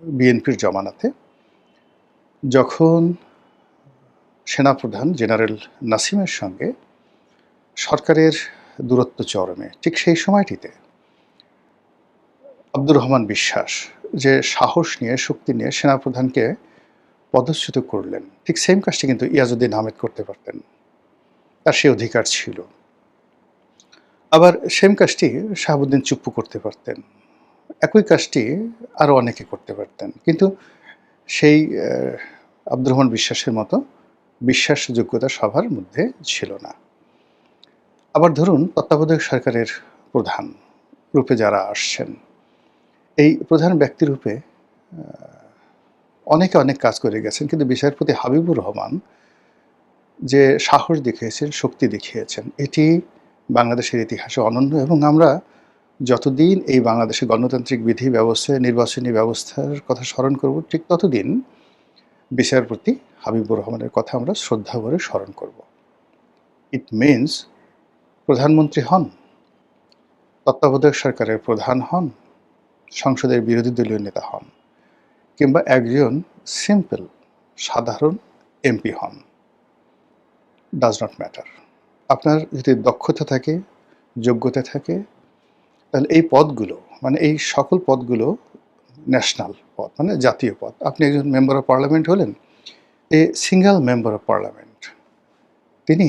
বিএনপির জমানাতে যখন সেনাপ্রধান জেনারেল নাসিমের সঙ্গে সরকারের দূরত্ব চরমে, ঠিক সেই সময়টিতে আব্দুর রহমান বিশ্বাস যে সাহস নিয়ে, শক্তি নিয়ে সেনাপ্রধানকে পদচ্যুত করলেন, ঠিক সেম কাজটি কিন্তু ইয়াজউদ্দিন আহমেদ করতে পারতেন, তার সে অধিকার ছিল। আবার সেম কাজটি শাহাবুদ্দিন চুপ্পু করতে পারতেন, একই কাজটি আরও অনেকে করতে পারতেন, কিন্তু সেই আব্দুর রহমান বিশ্বাসের মতো বিশ্বাসযোগ্যতা সবার মধ্যে ছিল না। আবার ধরুন তত্ত্বাবধায়ক সরকারের প্রধান রূপে যারা আসছেন, এই প্রধান ব্যক্তিরূপে অনেকে অনেক কাজ করে গেছেন, কিন্তু বিচারপতি হাবিবুর রহমান যে সাহস দেখিয়েছেন, শক্তি দেখিয়েছেন, এটি বাংলাদেশের ইতিহাসে অনন্য। এবং আমরা যতদিন এই বাংলাদেশে গণতান্ত্রিক বিধি ব্যবস্থায়, নির্বাচনী ব্যবস্থার কথা স্মরণ করব, ঠিক ততদিন বিচারপতি হাবিবুর রহমানের কথা আমরা শ্রদ্ধা ভরে স্মরণ করব। ইট মিনস প্রধানমন্ত্রী হন, তত্ত্বাবধায়ক সরকারের প্রধান হন, সংসদের বিরোধী দলীয় নেতা হন, কিংবা একজন সিম্পল সাধারণ এমপি হন, ডাজ নট ম্যাটার। আপনার যদি দক্ষতা থাকে, যোগ্যতা থাকে, তাহলে এই পদগুলো মানে এই সকল পদগুলো ন্যাশনাল পদ, মানে জাতীয় পদ। আপনি একজন মেম্বার অফ পার্লামেন্ট হলেন, a single member of parliament, তিনি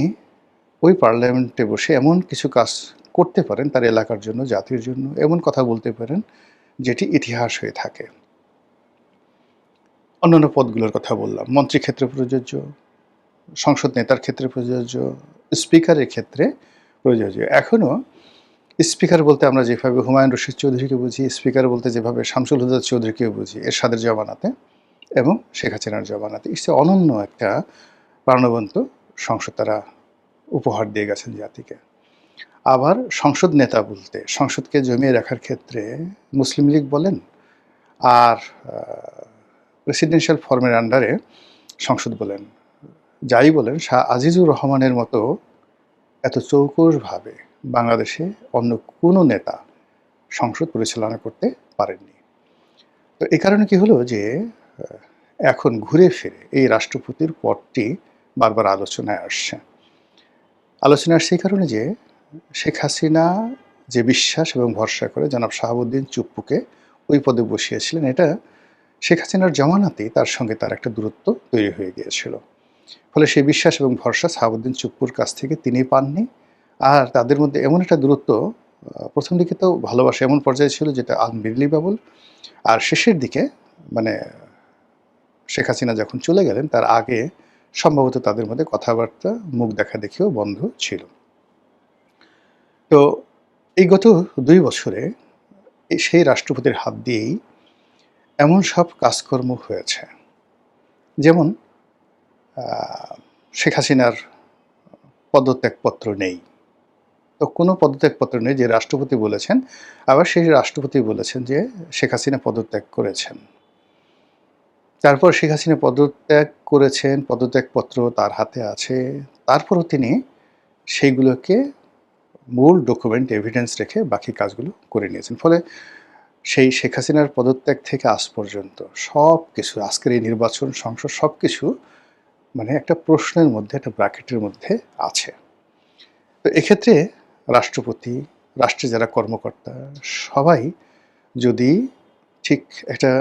ওই পার্লামেন্টে বসে এমন কিছু কাজ করতে পারেন তার এলাকার জন্য, জাতির জন্য, এমন কথা বলতে পারেন যেটি ইতিহাস হয়ে থাকে। অন্যান্য পদগুলোর কথা বললাম, মন্ত্রী ক্ষেত্রে প্রযোজ্য, সংসদ নেতার ক্ষেত্রে প্রযোজ্য, স্পিকারের ক্ষেত্রে প্রযোজ্য। এখনও স্পিকার বলতে আমরা যেভাবে হুমায়ুন রশিদ চৌধুরীকে বুঝি, স্পিকার বলতে যেভাবে শামসুল হুদা চৌধুরীকেও বুঝি এরশাদের জমানাতে এবং শেখ হাসিনার জমানাতে, ইসে অনন্য একটা প্রাণবন্ত সংসদ তারা উপহার দিয়ে গেছেন জাতিকে। আবার সংসদ নেতা বলতে সংসদকে জমিয়ে রাখার ক্ষেত্রে মুসলিম লীগ বলেন, আর প্রেসিডেন্সিয়াল ফর্মের আন্ডারে সংসদ বলেন, যাই বলেন, শাহ আজিজুর রহমানের মতো এত চৌকসভাবে বাংলাদেশে অন্য কোনো নেতা সংসদ পরিচালনা করতে পারেননি। তো এই কারণে কি হলো যে এখন ঘুরে ফিরে এই রাষ্ট্রপতির পদটি বারবার আলোচনায় আসছে। আলোচনায় আসছে এই কারণে যে শেখ হাসিনা যে বিশ্বাস এবং ভরসা করে জনাব শাহাবুদ্দিন চুপ্পুকে ওই পদে বসিয়েছিলেন, এটা শেখ হাসিনার জমানাতেই তার সঙ্গে তার একটা দূরত্ব তৈরি হয়ে গিয়েছিল। ফলে সেই বিশ্বাস এবং ভরসা শাহাবুদ্দিন চুপ্পুর কাছ থেকে তিনি পাননি। আর তাদের মধ্যে এমন একটা দূরত্ব, প্রথম দিকে তো ভালোবাসা এমন পর্যায়ে ছিল যেটা আনবিলিভেবল, আর শেষের দিকে মানে শেখ হাসিনা যখন চলে গেলেন তার আগে সম্ভবত তাদের মধ্যে কথাবার্তা, মুখ দেখা দেখিও বন্ধ ছিল। তো এই গত 2 বছরে সেই রাষ্ট্রপতির হাত দিয়েই এমন সব কাজকর্ম হয়েছে, যেমন শেখ হাসিনার পদত্যাগপত্র নেই। তো কোনো পদত্যাগপত্র নেই যে রাষ্ট্রপতি বলেছেন, আবার সেই রাষ্ট্রপতি বলেছেন যে শেখ হাসিনা পদত্যাগ করেছেন। তারপর শেখ হাসিনা পদত্যাগ করেছেন, পদত্যাগপত্র তার হাতে আছে, তারপরও তিনি সেইগুলোকে মূল ডকুমেন্ট এভিডেন্স রেখে বাকি কাজগুলো করে নিয়েছেন। ফলে সেই শেখ হাসিনার পদত্যাগ থেকে আজ পর্যন্ত সব কিছু, আজকের এই নির্বাচন, সংসদ, সব কিছু মানে একটা প্রশ্নের মধ্যে, একটা ব্র্যাকেটের মধ্যে আছে। তো এক্ষেত্রে রাষ্ট্রপতি, রাষ্ট্রের যারা কর্মকর্তা, সবাই যদি ঠিক একটা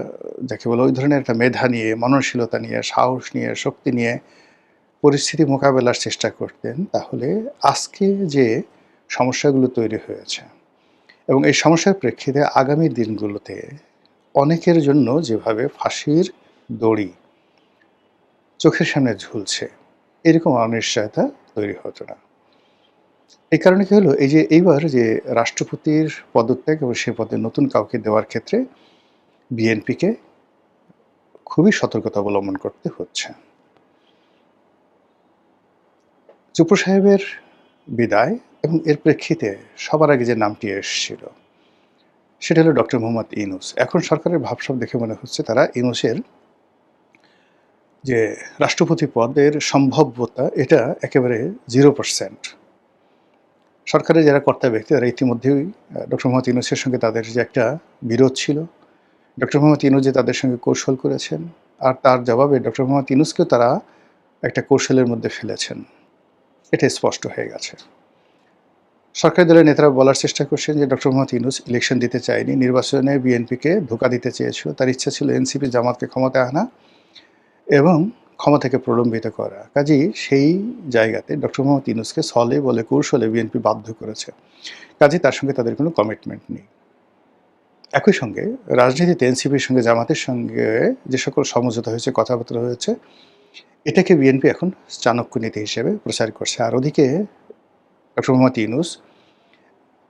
যাকে বলে ওই ধরনের একটা মেধা নিয়ে, মননশীলতা নিয়ে, সাহস নিয়ে, শক্তি নিয়ে পরিস্থিতি মোকাবেলার চেষ্টা করতেন, তাহলে আজকে যে সমস্যাগুলো তৈরি হয়েছে এবং এই সমস্যার প্রেক্ষিতে আগামী দিনগুলোতে অনেকের জন্য যেভাবে ফাঁসির দড়ি চোখের সামনে ঝুলছে, এরকম অনিশ্চয়তা তৈরি হতো না। এই কারণে কি হলো, এই যে এইবার যে রাষ্ট্রপতির পদত্যাগ এবং সে পদে নতুন কাউকে দেওয়ার ক্ষেত্রে বিএনপিকে খুবই সতর্কতা অবলম্বন করতে হচ্ছে। চুপ্পু সাহেবের বিদায় এবং এর প্রেক্ষিতে সবার আগে যে নামটি এসেছিল সেটা হলো ডক্টর মোহাম্মদ ইউনূস। এখন সরকারের ভাবসাব দেখে মনে হচ্ছে তারা ইউনূসের যে রাষ্ট্রপতি পদের সম্ভাব্যতা এটা একেবারে 0%। সরকারের যারা কর্তা ব্যক্তি তারা ইতিমধ্যেই ডক্টর মোহাম্মদ ইউনূসের সঙ্গে তাদের যে একটা বিরোধ ছিল, ডক্টর মোহাম্মদ ইউনূস যে তাদের সঙ্গে কৌশল করেছেন, আর তার জবাবে ডক্টর মোহাম্মদ ইউনূসকেও তারা একটা কৌশলের মধ্যে ফেলেছেন, এটা স্পষ্ট হয়ে গেছে। সরকারি দলের নেতারা বলার চেষ্টা করছেন যে ডক্টর মোহাম্মদ ইউনূস ইলেকশন দিতে চায়নি, নির্বাচনে বিএনপিকে ধোঁকা দিতে চেয়েছিল, তার ইচ্ছা ছিল এনসিপি জামাতকে ক্ষমতায় আনা এবং ক্ষমতাকে প্রলম্বিত করা। কাজেই সেই জায়গাতে ডক্টর মোহাম্মদ ইউনূসকে ছলে বলে কৌশলে বিএনপি বাধ্য করেছে, কাজেই তার সঙ্গে তাদের কোনো কমিটমেন্ট নেই। একই সঙ্গে রাজনীতিতে এনসিপির সঙ্গে জামাতের সঙ্গে যে সকল সমঝোতা হয়েছে, কথাবার্তা হয়েছে, এটাকে বিএনপি এখন চাণক্য নীতি হিসেবে প্রচার করছে। আর ওদিকে ডক্টর মোহাম্মদ ইউনূস,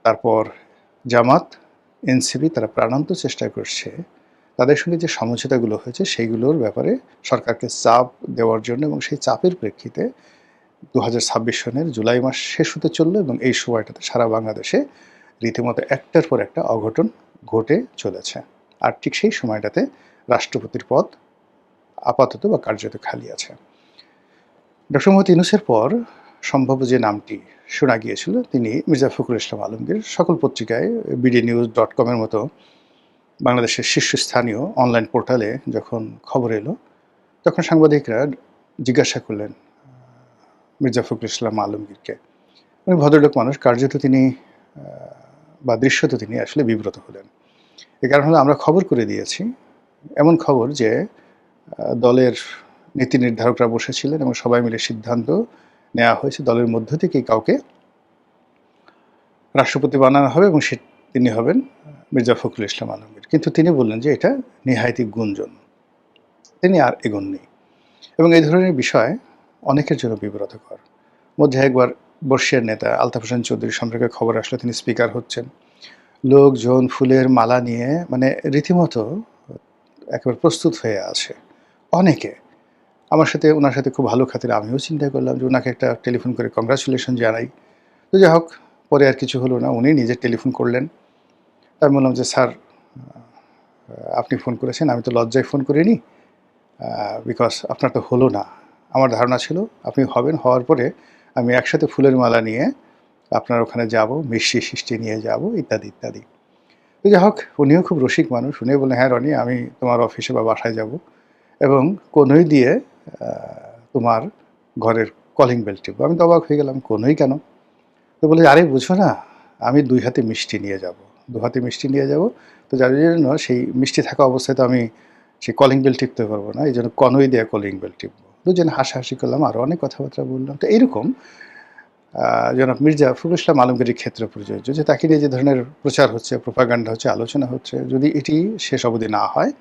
তারপর জামাত, এনসিপি তারা প্রাণান্ত চেষ্টা করছে তাদের সঙ্গে যে সমঝোতাগুলো হয়েছে সেইগুলোর ব্যাপারে সরকারকে চাপ দেওয়ার জন্য, এবং সেই চাপের প্রেক্ষিতে 2026 সনের জুলাই মাস শেষ হতে চলল এবং এই সময়টাতে সারা বাংলাদেশে রীতিমতো একটার পর একটা অঘটন ঘটে চলেছে। আর ঠিক সেই সময়টাতে রাষ্ট্রপতির পদ আপাতত বা কার্যত খালি আছে। ডক্টর মোহাম্মদ ইউনূসের পর সম্ভাব্য যে নামটি শোনা গিয়েছিল তিনি মির্জা ফখরুল ইসলাম আলমগীর। সকল পত্রিকায় bdnews.com-এর মতো বাংলাদেশের শীর্ষস্থানীয় অনলাইন পোর্টালে যখন খবর এলো, তখন সাংবাদিকরা জিজ্ঞাসা করলেন মির্জা ফখরুল ইসলাম আলমগীরকে। উনি ভদ্রলোক মানুষ, কার্যত তিনি বা দৃশ্যত তিনি আসলে বিব্রত হলেন। এ কারণ হলো আমরা খবর করে দিয়েছি, এমন খবর যে দলের নীতি নির্ধারকরা বসেছিলেন এবং সবাই মিলে সিদ্ধান্ত নেওয়া হয়েছে দলের মধ্য থেকেই কাউকে রাষ্ট্রপতি বানানো হবে এবং তিনি হবেন মির্জা ফখরুল ইসলাম আলমগীর। কিন্তু তিনি বললেন যে এটা নেহায়েতি গুঞ্জন, তিনি আর এগোননি। এবং এই ধরনের বিষয় অনেকের জন্য বিব্রতকর। মধ্যে একবার বর্ষিয়ার নেতা আলতাফ হোসেন চৌধুরী সম্পর্কে খবর আসলে তিনি স্পিকার হচ্ছেন, লোকজন ফুলের মালা নিয়ে মানে রীতিমতো একেবারে প্রস্তুত হয়ে আছে অনেকে। আমার সাথে ওনার সাথে খুব ভালো খাতির, আমিও চিন্তা করলাম যে ওনাকে একটা টেলিফোন করে কংগ্রাচুলেশন জানাই। তো যাই হোক, পরে আর কিছু হলো না, উনি নিজে টেলিফোন করলেন। আমি বললাম যে স্যার আপনি ফোন করেছেন, আমি তো লজ্জায় ফোন করিনি, বিকজ আপনার তো হলো না। আমার ধারণা ছিল আপনি হবেন, হওয়ার পরে আমি একসাথে ফুলের মালা নিয়ে আপনার ওখানে যাব, মিষ্টি সিষ্টি নিয়ে যাব, ইত্যাদি ইত্যাদি। তো যাই হোক, উনিও খুব রসিক মানুষ, উনি বললেন হ্যাঁ রনি, আমি তোমার অফিসে বা বাসায় যাব এবং কনুই দিয়ে তোমার ঘরের কলিং বেল টিপব। আমি তো অবাক হয়ে গেলাম, কনুই কেন? তো বলে আরে বুঝো না, আমি 2 হাতে মিষ্টি নিয়ে যাব, 2 হাতে মিষ্টি নিয়ে যাব, তো যার জন্য সেই মিষ্টি থাকা অবস্থায় তো আমি সেই কলিং বেল টিপতে পারবো না, এই জন্য কনুই দিয়ে কলিং বেল টিপবো। দুজনে হাসাহাসি করলাম, আরও অনেক কথাবার্তা বললাম। তো এইরকম জনাব মির্জা ফখরুল ইসলাম আলমগীরের ক্ষেত্রে প্রযোজ্য যে তাকে নিয়ে যে ধরনের প্রচার হচ্ছে, প্রোপাগান্ডা হচ্ছে, আলোচনা হচ্ছে, যদি এটি শেষ অবধি না হয়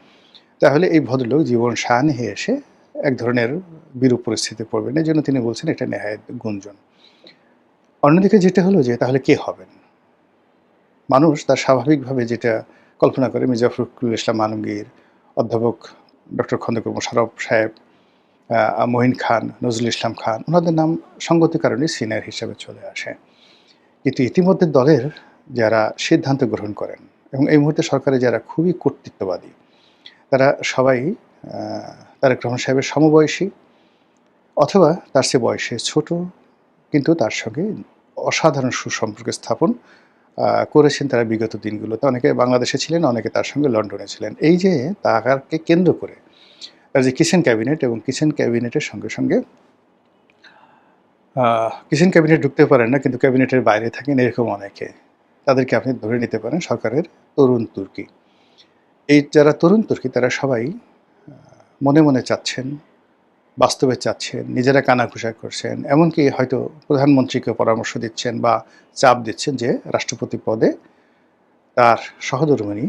তাহলে এই ভদ্রলোক জীবন শান হয়ে এসে এক ধরনের বিরূপ পরিস্থিতি পড়বেন। এই জন্য তিনি বলছেন এটা নেহায়েত গুঞ্জন। অন্যদিকে যেটা হলো যে তাহলে কে হবেন? মানুষ তার স্বাভাবিকভাবে যেটা কল্পনা করে, মির্জা ফখরুল ইসলাম আলমগীর, অধ্যাপক ডক্টর খন্দকার মোশাররফ সাহেব, মঈন খান, নজরুল ইসলাম খান, ওনাদের নাম সঙ্গতির কারণে সিনিয়র হিসেবে চলে আসে। কিন্তু ইতিমধ্যে দলের যারা সিদ্ধান্ত গ্রহণ করেন এবং এই মুহূর্তে সরকারে যারা খুবই কর্তৃত্ববাদী, তারা সবাই তারেক রহমান সাহেবের সমবয়সী অথবা তার চেয়ে বয়সে ছোট, কিন্তু তার সঙ্গে অসাধারণ সুসম্পর্ক স্থাপন করেছেন তারা বিগত দিনগুলোতে। অনেকে বাংলাদেশে ছিলেন, অনেকে তার সঙ্গে লন্ডনে ছিলেন। এই যে তাকে কেন্দ্র করে তার যে কিচেন ক্যাবিনেট, এবং কিচেন ক্যাবিনেটের সঙ্গে সঙ্গে কিচেন ক্যাবিনেট ঢুকতে পারেন না কিন্তু ক্যাবিনেটের বাইরে থাকেন এরকম অনেকে, তাদেরকে আপনি ধরে নিতে পারেন সরকারের তরুণ তুর্কি। এই যারা তরুণ তুর্কি তারা সবাই মনে মনে চাচ্ছেন, বাস্তবে চাচ্ছেন, নিজেরা কানাঘুষা করছেন, এমনকি হয়তো প্রধানমন্ত্রীকে পরামর্শ দিচ্ছেন বা চাপ দিচ্ছেন যে রাষ্ট্রপতি পদে তার সহধর্মিণী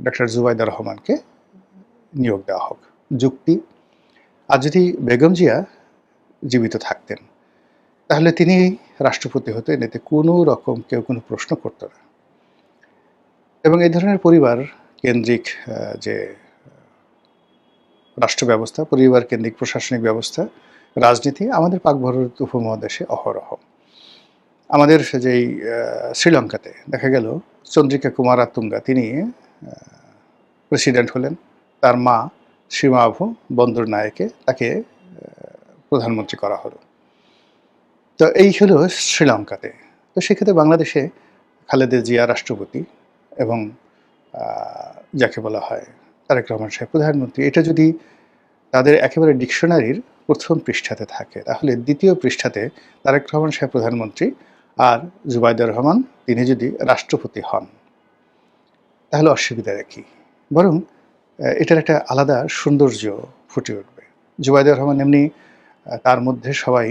ডক্টর জুবাইদা রহমানকে নিয়োগ দেওয়া হোক। যুক্তি, আর যদি বেগম জিয়া জীবিত থাকতেন তাহলে তিনি রাষ্ট্রপতি হতেন, এতে কোনো রকম কেউ কোনো প্রশ্ন করত না। এবং এই ধরনের পরিবার কেন্দ্রিক যে রাষ্ট্র ব্যবস্থা, পরিবার কেন্দ্রিক প্রশাসনিক ব্যবস্থা, রাজনীতি আমাদের পাক ভারত উপমহাদেশে অহরহ। আমাদের যেই শ্রীলঙ্কাতে দেখা গেল চন্দ্রিকা কুমারাতুঙ্গা তিনি প্রেসিডেন্ট হলেন, তার মা সীমাভু বন্দর নায়েকে তাকে প্রধানমন্ত্রী করা হলো। তো এই হলো শ্রীলঙ্কাতে। তো সেক্ষেত্রে বাংলাদেশে খালেদা জিয়া রাষ্ট্রপতি এবং যাকে বলা হয় তারেক রহমান সাহেব প্রধানমন্ত্রী, এটা যদি তাদের একেবারে ডিকশনারির প্রথম পৃষ্ঠাতে থাকে তাহলে দ্বিতীয় পৃষ্ঠাতে তারেক রহমান সাহেব প্রধানমন্ত্রী আর জুবাইদা রহমান তিনি যদি রাষ্ট্রপতি হন তাহলে অসুবিধাটা কী? বরং এটার একটা আলাদা সৌন্দর্য ফুটে উঠবে। জুবাইদা রহমান এমনি তার মধ্যে সবাই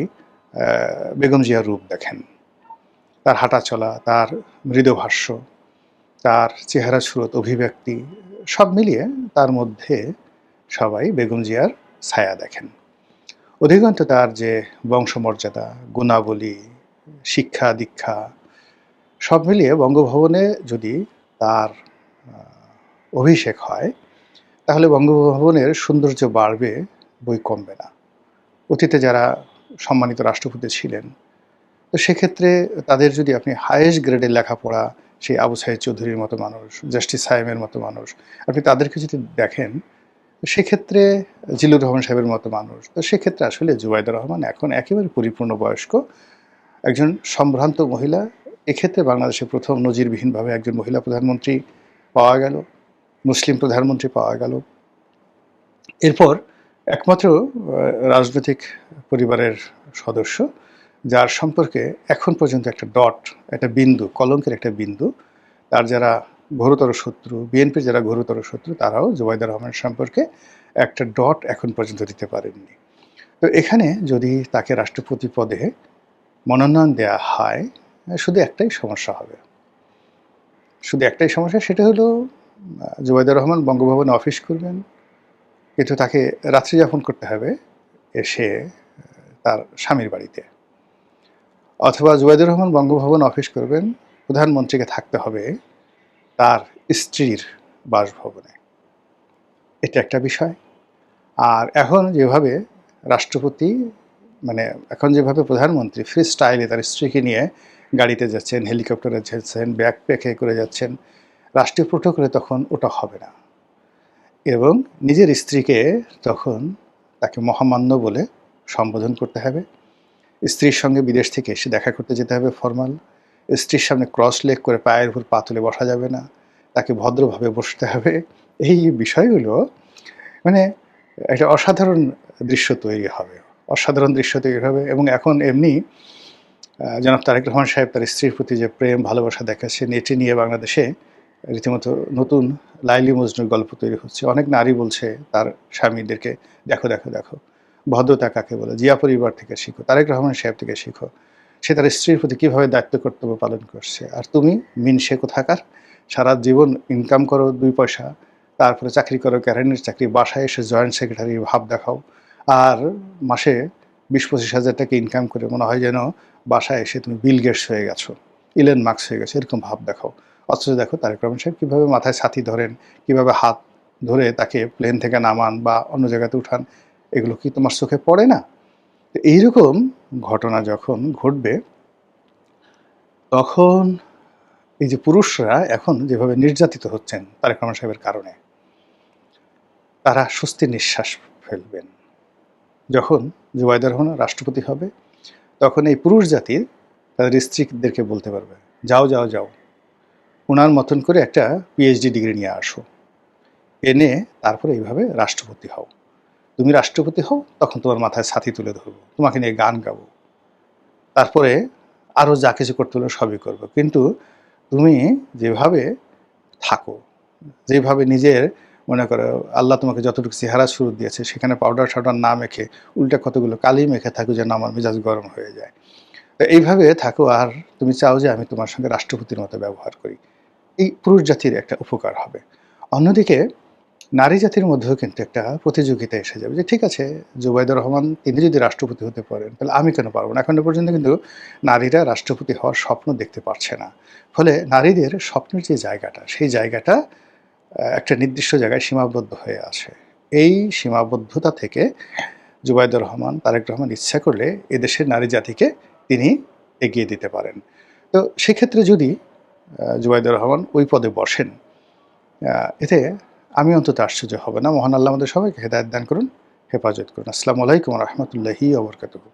বেগম জিয়ার রূপ দেখেন, তার হাঁটা চলা, তার মৃদুভাষ্য, তার চেহারা সুরত, অভিব্যক্তি সব মিলিয়ে তার মধ্যে সবাই বেগম জিয়ার ছায়া দেখেন। অধিকন্ত তার যে বংশমর্যাদা, গুণাবলী, শিক্ষা দীক্ষা সব মিলিয়ে বঙ্গভবনে যদি তার অভিষেক হয় তাহলে বঙ্গভবনের সৌন্দর্য বাড়বে, বই কমবে না। অতীতে যারা সম্মানিত রাষ্ট্রপতি ছিলেন, তো সেক্ষেত্রে তাদের যদি আপনি হায়েস্ট গ্রেডের লেখাপড়া, সেই আবু সাইদ চৌধুরীর মতো মানুষ, জাস্টিস সায়েমের মতো মানুষ, আপনি তাদেরকে যদি দেখেন সেক্ষেত্রে জিল্লুর রহমান সাহেবের মতো মানুষ, তো সেক্ষেত্রে আসলে জুবাইদা রহমান এখন একেবারে পরিপূর্ণ বয়স্ক একজন সম্ভ্রান্ত মহিলা। এক্ষেত্রে বাংলাদেশে প্রথম নজিরবিহীনভাবে একজন মহিলা প্রধানমন্ত্রী পাওয়া গেল, মুসলিম প্রধানমন্ত্রী পাওয়া গেল। এরপর একমাত্র রাজনৈতিক পরিবারের সদস্য যার সম্পর্কে এখন পর্যন্ত একটা ডট, একটা বিন্দু, কলঙ্কের একটা বিন্দু, তার যারা ঘোরতর শত্রু, বিএনপির যারা ঘোরতর শত্রু, তারাও জুবাইদা রহমান সম্পর্কে একটা ডট এখন পর্যন্ত দিতে পারেননি। তো এখানে যদি তাকে রাষ্ট্রপতি পদে মনোনয়ন দেয়া হয়, শুধু একটাই সমস্যা হবে, শুধু একটাই সমস্যা, সেটা হলো জুবাইদা রহমান বঙ্গভবনে অফিস করবেন, কিন্তু তাকে রাত্রি যাপন করতে হবে এসে তার স্বামীর বাড়িতে, অথবা জুবাইদুর রহমান বঙ্গভবন অফিস করবেন, প্রধানমন্ত্রীকে থাকতে হবে তার স্ত্রীর বাসভবনে। এটা একটা বিষয়। আর এখন যেভাবে রাষ্ট্রপতি, মানে এখন যেভাবে প্রধানমন্ত্রী ফ্রি স্টাইলে তার স্ত্রীকে নিয়ে গাড়িতে যাচ্ছেন, হেলিকপ্টারে যাচ্ছেন, ব্যাকপ্যাকে করে যাচ্ছেন, রাষ্ট্রীয় প্রোটোকলে তখন ওটা হবে না। এবং নিজের স্ত্রীকে তখন তাকে মহামান্য বলে সম্বোধন করতে হবে। স্ত্রীর সঙ্গে বিদেশ থেকে এসে দেখা করতে যেতে হবে ফরমাল। স্ত্রীর সামনে ক্রস লেগ করে পায়ের উপর পা তুলে বসা যাবে না, তাকে ভদ্রভাবে বসতে হবে। এই বিষয়গুলো মানে একটা অসাধারণ দৃশ্য তৈরি হবে, অসাধারণ দৃশ্য তৈরি হবে। এবং এখন এমনি জনাব তারেক রহমান সাহেব তার স্ত্রীর প্রতি যে প্রেম ভালোবাসা দেখাচ্ছেন, এটি নিয়ে বাংলাদেশে রীতিমতো নতুন লাইলি মজনুর গল্প তৈরি হচ্ছে। অনেক নারী বলছে তার স্বামীদেরকে, দেখো দেখো দেখো ভদ্রতা কাকে বলে, জিয়া পরিবার থেকে শিখো, তারেক রহমান সাহেব থেকে শিখো, সে তার স্ত্রীর প্রতি কীভাবে দায়িত্ব কর্তব্য পালন করছে। আর তুমি মিনসে কোথাকার, সারা জীবন ইনকাম করো 2 পয়সা, তারপরে চাকরি করো, ক্যারানির চাকরি, বাসায় এসে জয়েন্ট সেক্রেটারি ভাব দেখাও, আর মাসে 20-25 হাজার টাকা ইনকাম করে মনে হয় যেন বাসায় এসে তুমি বিল গেটস হয়ে গেছো, ইলেন মার্কস হয়ে গেছো, এরকম ভাব দেখাও। অথচ দেখো তারেক রহমান সাহেব কীভাবে মাথায় ছাতি ধরেন, কীভাবে হাত ধরে তাকে প্লেন থেকে নামান বা অন্য জায়গাতে উঠান, এগুলো কি তোমার চোখে পড়ে না? তো এইরকম ঘটনা যখন ঘটবে, তখন এই যে পুরুষরা এখন যেভাবে নির্যাতিত হচ্ছেন তারেক রহমান সাহেবের কারণে, তারা স্বস্তির নিঃশ্বাস ফেলবেন। যখন জুবাইদা রহমান রাষ্ট্রপতি হবে, তখন এই পুরুষ জাতির তাদের স্ত্রীদেরকে বলতে পারবে, যাও যাও যাও, ওনার মতন করে একটা পিএইচডি ডিগ্রি নিয়ে আসো, এনে তারপরে এইভাবে রাষ্ট্রপতি হও। তুমি রাষ্ট্রপতি হও, তখন তোমার মাথায় ছাতি তুলে ধরবো, তোমাকে নিয়ে গান গাবো, তারপরে আরও যা কিছু করতে হলো সবই করবো। কিন্তু তুমি যেভাবে থাকো, যেভাবে নিজের মনে করো আল্লাহ তোমাকে যতটুকু চেহারা সুরত দিয়েছে, সেখানে পাউডার টাউডার না মেখে উল্টা কতগুলো কালি মেখে থাকো যেন আমার মেজাজ গরম হয়ে যায়। তো এইভাবে থাকো, আর তুমি চাও যে আমি তোমার সঙ্গে রাষ্ট্রপতির মতো ব্যবহার করি। এই পুরুষ জাতির একটা উপকার হবে। অন্যদিকে নারী জাতির মধ্যেও কিন্তু একটা প্রতিযোগিতা এসে যাবে যে ঠিক আছে, জুবাইদা রহমান তিনি যদি রাষ্ট্রপতি হতে পারেন, তাহলে আমি কেন পারবো না? এখনো পর্যন্ত কিন্তু নারীরা রাষ্ট্রপতি হওয়ার স্বপ্ন দেখতে পারছে না। ফলে নারীদের স্বপ্নের যে জায়গাটা, সেই জায়গাটা একটা নির্দিষ্ট জায়গায় সীমাবদ্ধ হয়ে আছে। এই সীমাবদ্ধতা থেকে জুবাইদা রহমান, তারেক রহমান ইচ্ছা করলে এদেশের নারী জাতিকে তিনি এগিয়ে দিতে পারেন। তো সেক্ষেত্রে যদি জুবাইদা রহমান ওই পদে বসেন, এতে আমি অন্তত আশ্চর্য হব না। মহান আল্লাহ আমাদের সবাইকে হেদায়েত দান করুন, হেফাজত করুন। আসসালামু আলাইকুম ওয়া রাহমাতুল্লাহি ওয়া বারাকাতুহু।